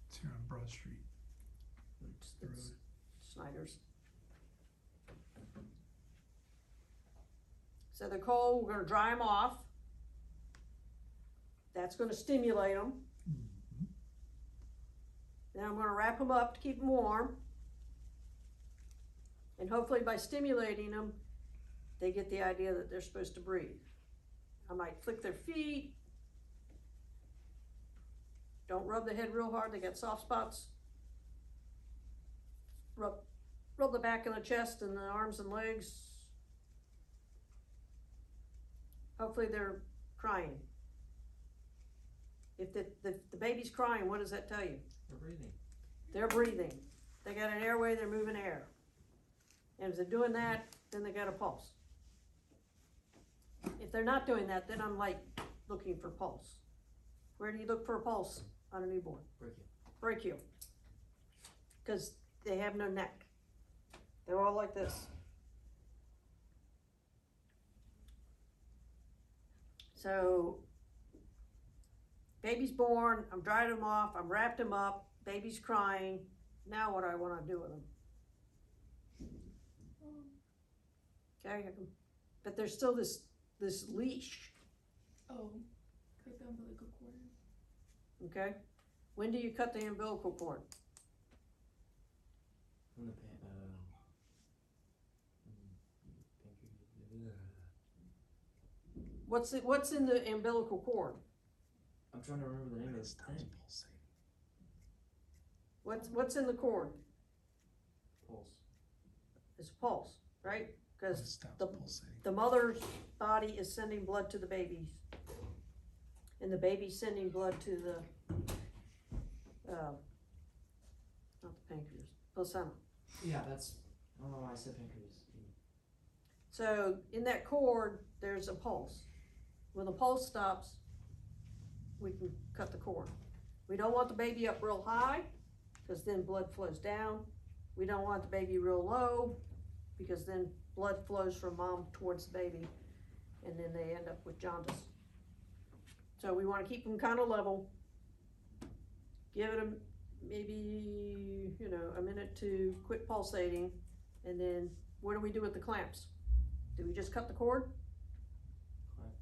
It's here on Broad Street. It's Snyder's. So they're cold, we're gonna dry them off. That's gonna stimulate them. Mm-hmm. Then I'm gonna wrap them up to keep them warm. And hopefully by stimulating them, they get the idea that they're supposed to breathe. I might flick their feet. Don't rub the head real hard, they got soft spots. Rub the back of the chest and the arms and legs. Hopefully they're crying. If the baby's crying, what does that tell you? They're breathing. They're breathing. They got an airway, they're moving air. And if they're doing that, then they got a pulse. If they're not doing that, then I'm like looking for pulse. Where do you look for a pulse on a newborn? Brachial. Brachial. Because they have no neck. They're all like this. So, baby's born, I'm dried him off, I'm wrapped him up, baby's crying. Now what do I wanna do with him? Okay, but there's still this leash, Oh, cut the umbilical cord. okay? When do you cut the umbilical cord? when the What's in the umbilical cord? I'm trying to remember the name of It this stops thing. pulsating. What's in the cord? Pulse. It's a pulse, right? It Because stops the pulsating. the mother's body is sending blood to the baby's, and the baby's sending blood to the, not the pancreas, placenta. Yeah, that's. I don't know why I said pancreas. So in that cord, there's a pulse. When the pulse stops, we can cut the cord. We don't want the baby up real high, because then blood flows down. We don't want the baby real low, because then blood flows from mom towards the baby, and then they end up with jaundice. So we wanna keep them kinda level. Give it maybe, a minute to quit pulsating, and then what do we do with the clamps? Do we just cut the cord? Clamp.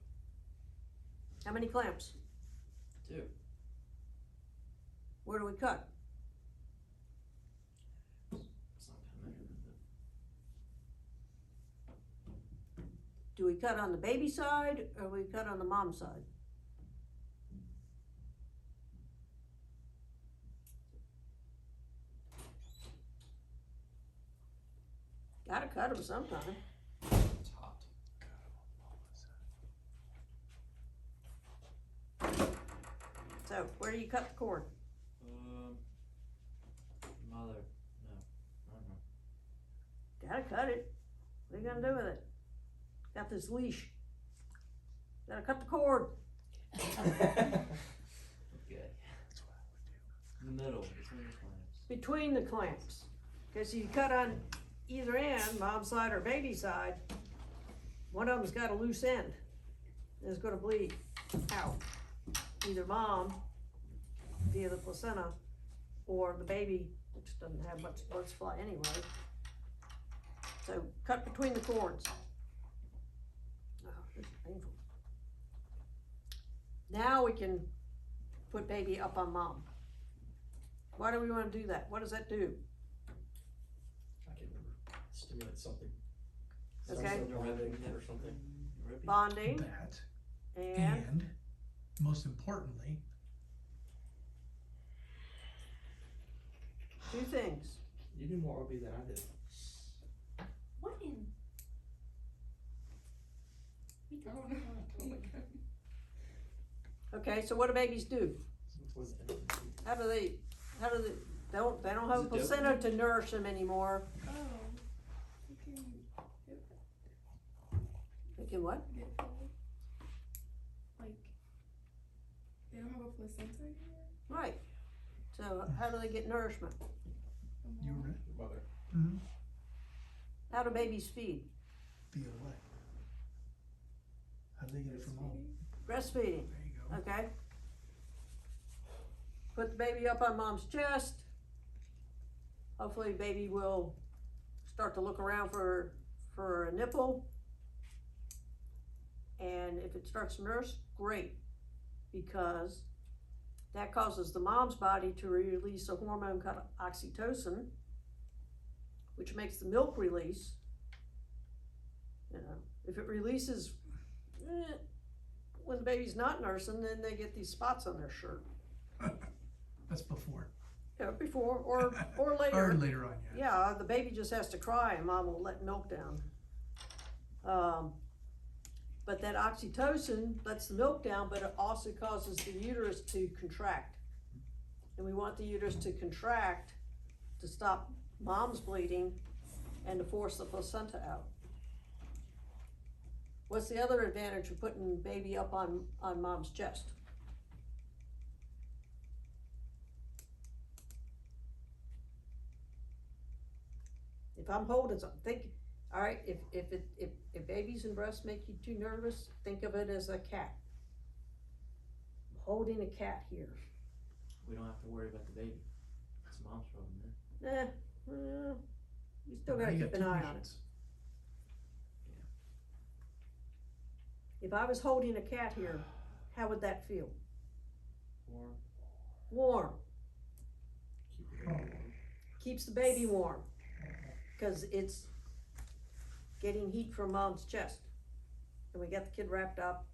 How many clamps? 2. Where do we cut? Some kind of measurement. Do we cut on the baby side, or we cut on the mom side? Gotta cut them sometime. It's hot. So, where do you cut the cord? Mother. No. I don't know. Gotta cut it. What are you gonna do with it? Got this leash. Gotta cut the cord. Okay. That's what I would do. In the middle, between the clamps. Between the clamps. Cause you cut on either end, mom's side or baby side, one of them's got a loose end. And it's gonna bleed out. Either mom, via the placenta, or the baby, which doesn't have much blood supply anyway. So cut between the cords. Oh, this is painful. Now we can put baby up on mom. Why do we wanna do that? What does that do? I can't remember. Stimulate something. Some Okay. sort of bonding or something. Rippy. Bonding That, and and most importantly, two things. You knew more OB than I did. What in? I don't know. Oh my god. Okay, so what do babies do? Was it? How do they, they don't have a Is it placenta to nourish them anymore. Oh. You can They can what? get fed. Like, they don't have a placenta anymore? Right. So how do they get nourishment? you were, Mother. mm-hmm, How do babies feed? via what? How do they get it from home? Breastfeeding, There you go. okay? Put the baby up on mom's chest. Hopefully baby will start to look around for a nipple. And if it starts to nurse, great, because that causes the mom's body to release a hormone called oxytocin, which makes the milk release. If it releases when the baby's not nursing, then they get these spots on their shirt. That's before. Before or later. Or later on, yeah. Yeah, the baby just has to cry and mom will let milk down. But that oxytocin lets the milk down, but it also causes the uterus to contract. And we want the uterus to contract to stop mom's bleeding and to force the placenta out. What's the other advantage of putting baby up on mom's chest? If I'm holding something, alright, if babies and breasts make you too nervous, think of it as a cat. I'm holding a cat here. We don't have to worry about the baby. It's mom's problem then. Well, you still Now gotta you keep got an two eye on it. patients. If I was holding a cat here, how would that feel? Warm. Warm, Keep it warm. keeps the baby warm. Cause it's getting heat from mom's chest. And we got the kid wrapped up,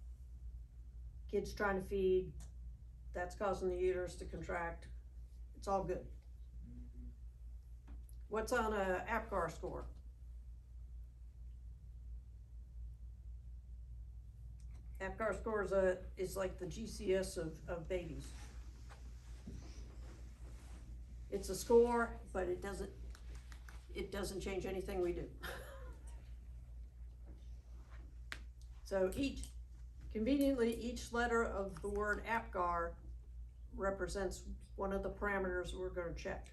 kid's trying to feed, that's causing the uterus to contract, it's all good. What's on a APGAR score? APGAR score is like the GCS of babies. It's a score, but it doesn't change anything we do. So conveniently, each letter of the word APGAR represents one of the parameters we're gonna check.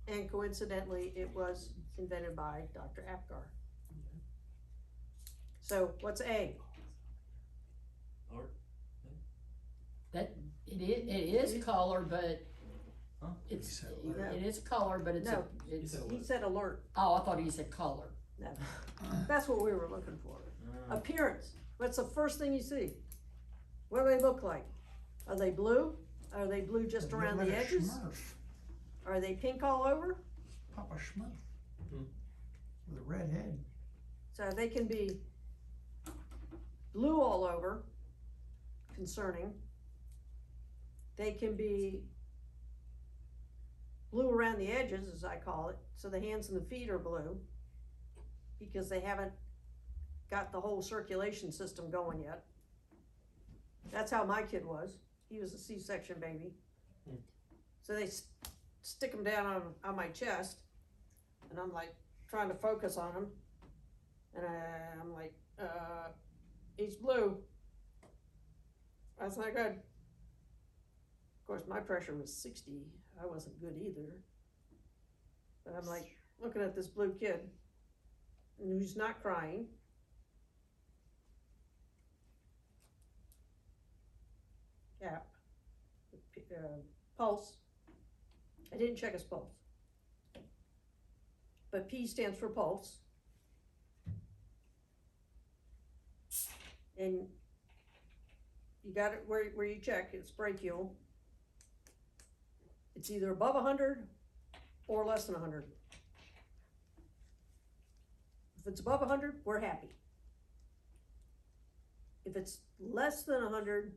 And coincidentally, it was invented by Dr. APGAR. So what's A? Art. That, it is color, but Huh? it's, said it is color, but it's, No. it's, said He said alert. oh, I thought he said color. No, that's what we were looking for. Appearance, what's the first thing you see? What do they look like? Are they blue? Are they blue just They look around like the a edges? Smurf. Are they pink all over? Papa Smurf. Hmm. With a red head. So they can be blue all over, concerning. They can be blue around the edges, as I call it, so the hands and the feet are blue because they haven't got the whole circulation system going yet. That's how my kid was. He was a C-section baby. Hmm. So they stick him down on my chest, and I'm like trying to focus on him, and I'm like, he's blue. That's not good. Of course, my pressure was 60. I wasn't good either. But I'm like looking at this blue kid, and who's not crying. Cap. Pulse. I didn't check his pulse. But P stands for pulse. And you got it where you check, it's brachial. It's either above 100 or less than 100. If it's above 100, we're happy. If it's less than 100,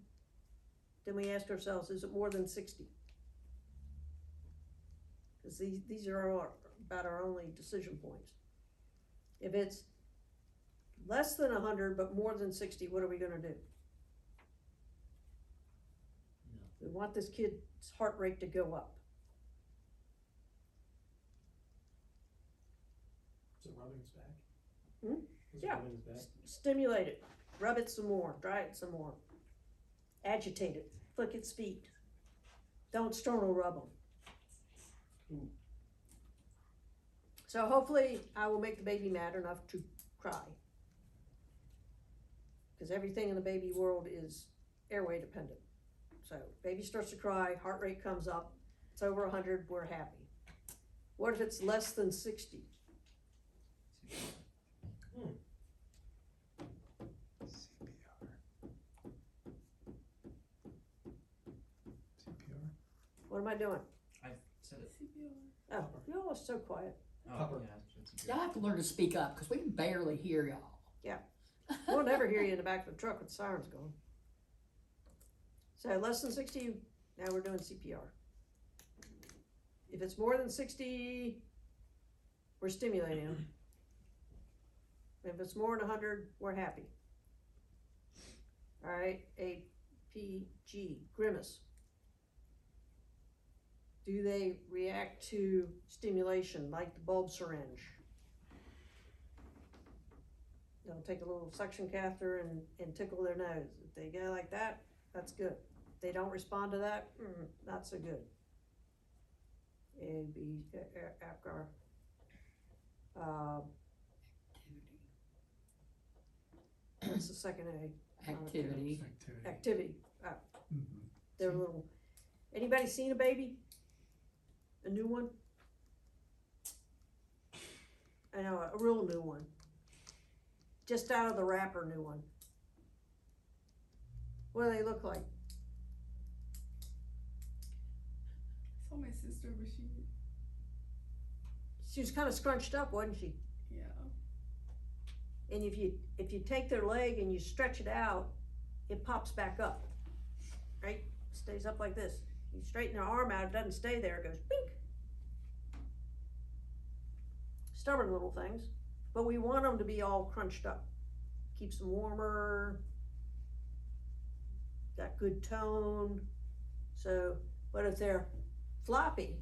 then we ask ourselves, is it more than 60? Because these are about our only decision points. If it's less than 100 but more than 60, what are we gonna do? We want this kid's heart rate to go up. Is it rubbing his back? Hmm? Is Yeah. it rubbing his back? Stimulate it, rub it some more, dry it some more. Agitate it, flick its feet. Don't sternal rub them. So hopefully I will make the baby mad enough to cry. Because everything in the baby world is airway dependent. So baby starts to cry, heart rate comes up, it's over 100, we're happy. What if it's less than 60? CPR. What am I doing? I said it. CPR. Oh, you all are so quiet. Oh, Copper. yeah, that's a good- Y'all have to learn to speak up, cause we can barely hear y'all. We'll never hear you in the back of the truck with the sirens going. So less than 60, now we're doing CPR. If it's more than 60, we're stimulating them. If it's more than 100, we're happy. All right, APG, grimace. Do they react to stimulation like the bulb syringe? They'll take a little suction catheter and tickle their nose. If they go like that, that's good. If they don't respond to that, not so good. A, B, APGAR. What's the second A? Activity. Activity. Activity. Mhm. They're little. Anybody seen a baby? A new one? I know, a real new one. Just out of the wrapper, new one. What do they look like? I saw my sister, but She was kinda scrunched up, wasn't she? Yeah. And if you take their leg and you stretch it out, it pops back up, right? Stays up like this. You straighten their arm out, it doesn't stay there, it goes pink. Stubborn little things, but we want them to be all crunched up. Keeps them warmer, got good tone. So, but if they're floppy,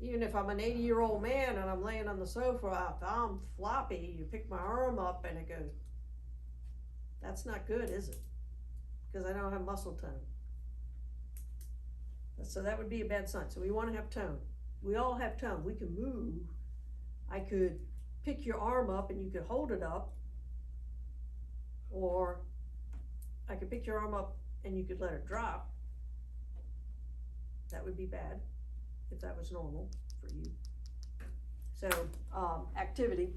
even if I'm an 80-year-old man and I'm laying on the sofa, if I'm floppy, you pick my arm up and it goes, that's not good, is it? Because I don't have muscle tone. So that would be a bad sign. So we want to have tone. We all have tone. We can move. I could pick your arm up and you could hold it up, or I could pick your arm up and you could let it drop. That would be bad if that was normal for you. So, activity.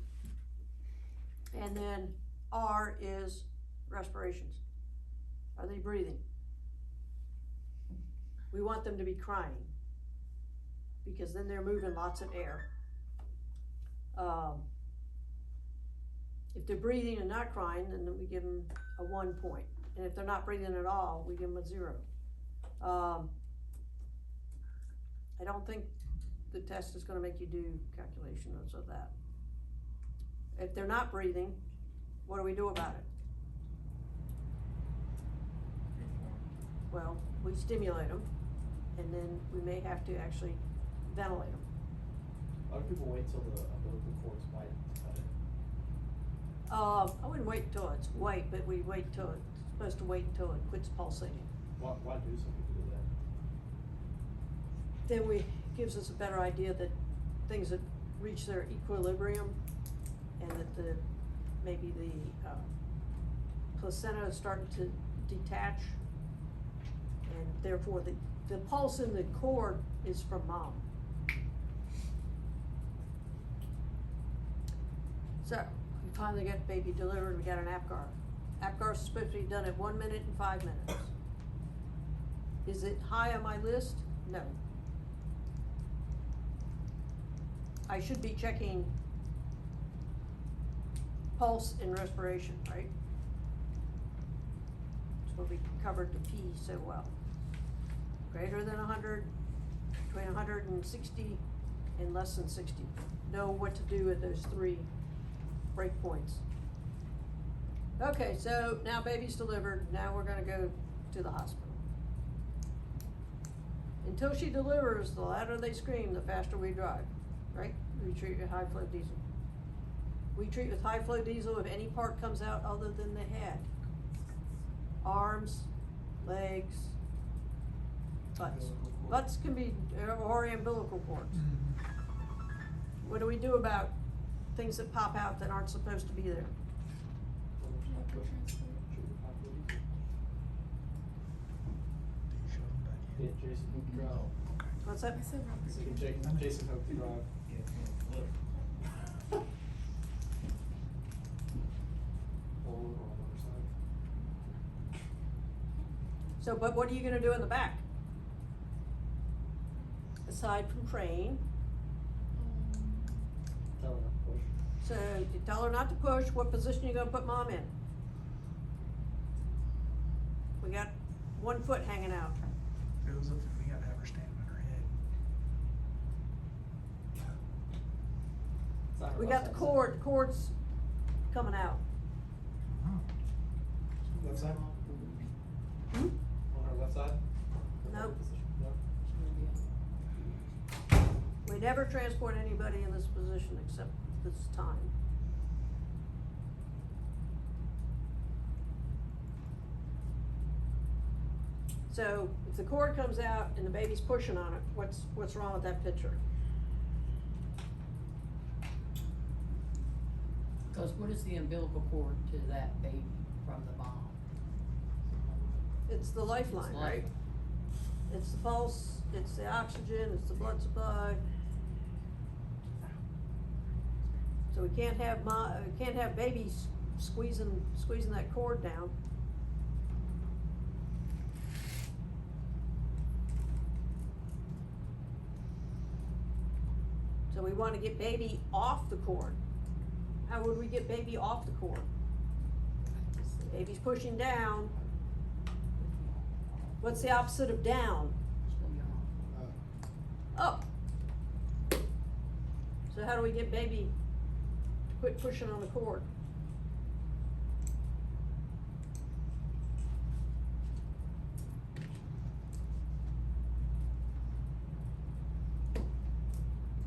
And then R is respirations. Are they breathing? We want them to be crying, because then they're moving lots of air. If they're breathing and not crying, then we give them a 1 point. And if they're not breathing at all, we give them a 0. I don't think the test is gonna make you do calculations of that. If they're not breathing, what do we do about it? Well, we stimulate them, and then we may have to actually ventilate them. A lot of people wait till the umbilical cord's white to cut it. I wouldn't wait until it's white, but we wait till it's supposed to wait until it quits pulsating. Why do some people do that? Then gives us a better idea that things have reached their equilibrium, and that maybe the placenta is starting to detach, and therefore the pulse in the cord is from mom. So, we finally got the baby delivered, we got an APGAR. APGAR is supposed to be done at 1 minute and 5 minutes. Is it high on my list? No. I should be checking pulse and respiration, right? It's what we covered the P so well. Greater than 100, between 160 and less than 60. Know what to do at those 3 break points. Okay, so now baby's delivered, now we're gonna go to the hospital. Until she delivers, the louder they scream, the faster we drive, right? We treat with high flow diesel. We treat with high flow diesel if any part comes out other than the head. Arms, legs, butts. Butts can be, or umbilical cords. What do we do about things that pop out that aren't supposed to be there? Medical transport. Get Jason Hook to drive. What's that? I said rapid Jason Hook to drive. All over on the other side. So, but what are you gonna do in the back? Aside from praying, Tell her not to push. so you tell her not to push, what position you gonna put mom in? We got 1 foot hanging out. If it was up to me, I'd have her standing on her head. It's not her We left got the side, cord's coming out. Oh. is it? Left side? Hmm? On her left side? Nope. No? We never transport anybody in this position except this time. So if the cord comes out and the baby's pushing on it, what's wrong with that picture? Cause what is the umbilical cord to that baby from the mom? It's the lifeline, It's right? life. It's the pulse, it's the oxygen, it's the blood supply. So we can't have babies squeezing that cord down. So So we wanna get baby off the cord. How would we get baby off the cord? Baby's pushing down. What's the opposite of down? Up. So how do we get baby to quit pushing on the cord?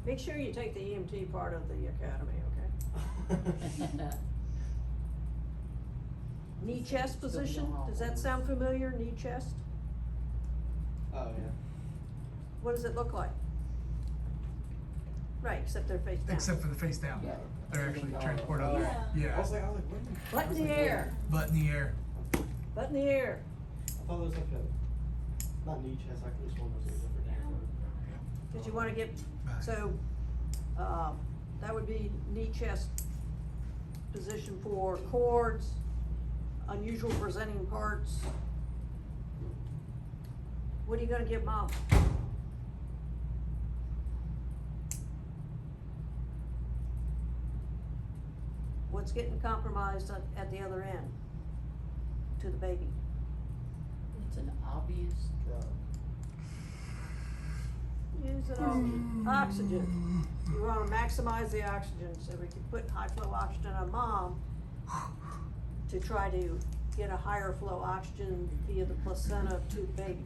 Make sure you take the EMT part of the academy, okay? Knee chest position, does that sound familiar, knee chest? Oh, yeah. What does it look like? Right, except they're face down. Except for the face down. Yeah. They're actually transport on there. I Yeah. was like, what do you? Butt in the air, Butt in the air. butt in the air. I thought it was like a, not knee chest, I could just one was a different name. Cause you wanna get, Right. so, that would be knee chest position for cords, unusual presenting parts. What are you gonna give mom? What's getting compromised at the other end to the baby? It's an obvious drug. Use it all, oxygen. We wanna maximize the oxygen, so we can put high flow oxygen on mom to try to get a higher flow oxygen via the placenta to the baby.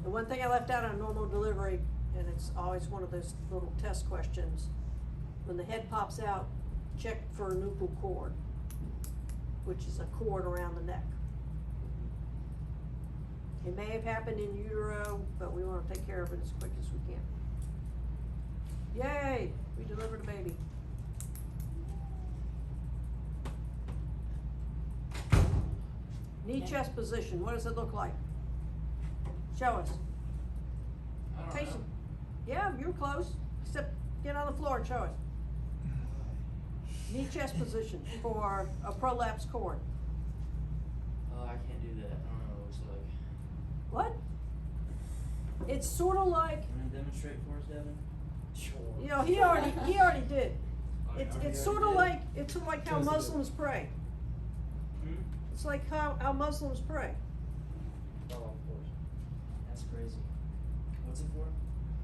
The one thing I left out on normal delivery, and it's always one of those little test questions, when the head pops out, check for a nuchal cord, which is a cord around the neck. It may have happened in utero, but we wanna take care of it as quick as we can. Yay, we delivered a baby. Knee chest position, what does it look like? Show us. I don't Patient. know. Yeah, you're close, except get on the floor and show us. Knee chest position for a prolapse cord. Oh, I can't do that. I don't know what it looks like. What? It's sorta like, Can you demonstrate for us, Devin? Sure. you know, he already did. It's Already sorta did. like, it's sorta like how Does it? Muslims pray. Hmm? It's like how Muslims pray. Oh, of course. That's crazy. What's it for?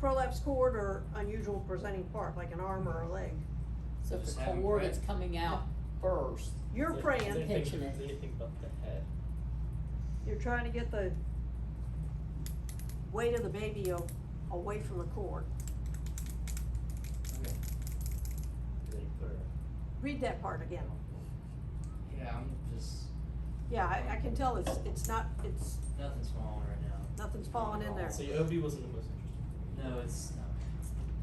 Prolapse cord or unusual presenting part, like an arm or a leg. So if Just the have 'em cord pray. is coming out first, You're Is praying, anything- Pitching it. Is anything but the head? you're trying to get the weight of the baby away from the cord. Okay. Then you put her. Read that part again. Yeah, I'm just, Yeah, I can tell it's not, it's, nothing's falling right now. nothing's falling in there. So your OB wasn't the most interesting. No, it's, no.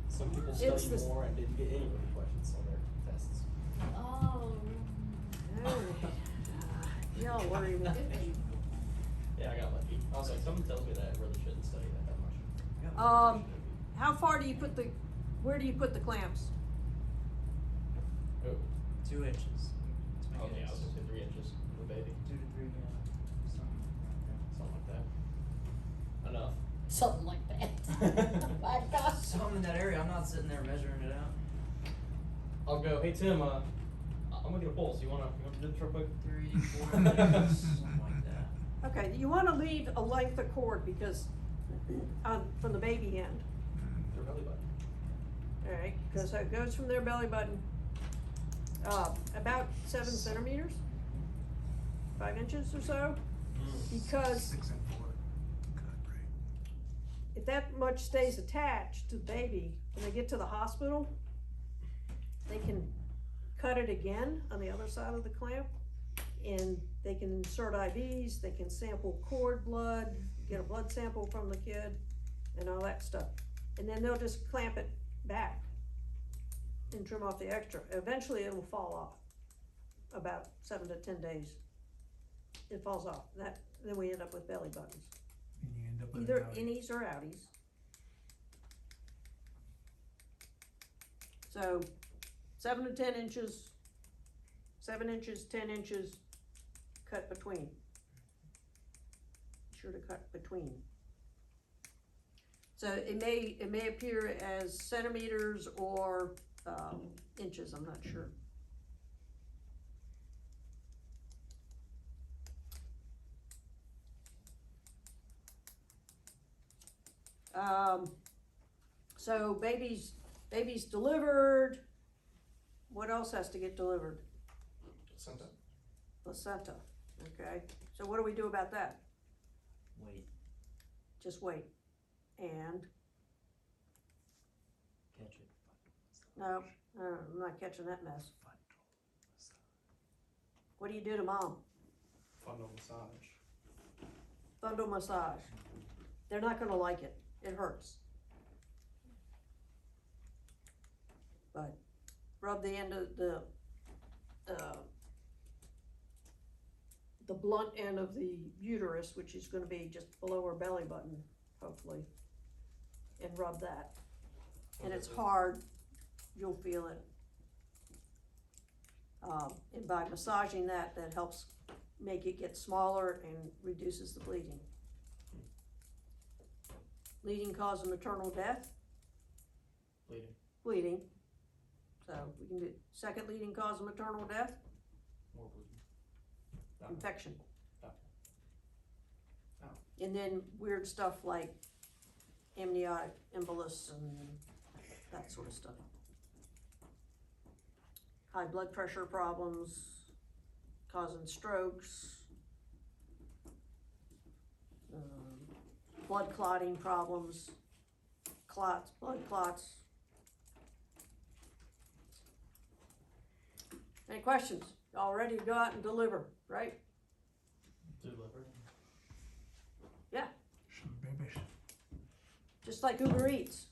Some people It's study the- more and didn't get any of the questions on their tests. Oh. Y'all worry me. Yeah, I got lucky. I was like, someone tells me that I really shouldn't study that much. How far do you put where do you put the clamps? Oh, 2 inches. To make okay, it I was gonna say 3 inches for the baby, 2 to 3, yeah. something like that. Enough. something like that. My gosh. Something in that area. I'm not sitting there measuring it out. I'll go, hey Tim, I'm gonna get a pulse. You wanna do this real quick? 3, 4, something like that. Okay, you wanna leave a length of cord because, from the baby end, Their belly button. alright, cause it goes from their belly button, about 7 centimeters, 5 inches or so, because 6 and 4. Cut, right. if that much stays attached to the baby, when they get to the hospital, they can cut it again on the other side of the clamp, and they can insert IVs, they can sample cord blood, get a blood sample from the kid, and all that stuff. And then they'll just clamp it back and trim off the extra. Eventually it'll fall off, about 7 to 10 days. It falls off, then we end up with belly buttons. And you end up with Either about innies or outies. So, 7 to 10 inches, 7 inches, 10 inches, cut between. Be sure to cut between. So it may appear as centimeters or, inches, I'm not sure. So baby's delivered. What else has to get delivered? Placenta, okay. So what do we do about that? Wait, Just wait. And, catch it. no, I'm not catching that mess. What do you do to mom? Fundal massage. Bundle massage. They're not gonna like it. It hurts. But rub the end of the blunt end of the uterus, which is gonna be just below her belly button, hopefully, and rub that. And it's hard, you'll feel it. And by massaging that helps make it get smaller and reduces the bleeding. Leading cause of maternal death, Bleeding. bleeding. So we can do second leading cause of maternal death, More bleeding. That one. infection. That And then weird stuff like amniotic embolus and that sort of stuff. High blood pressure problems, causing strokes, blood clotting problems, clots, blood clots. Any questions? All ready to go out and deliver, right? Deliver. Some babies. Just like Uber Eats.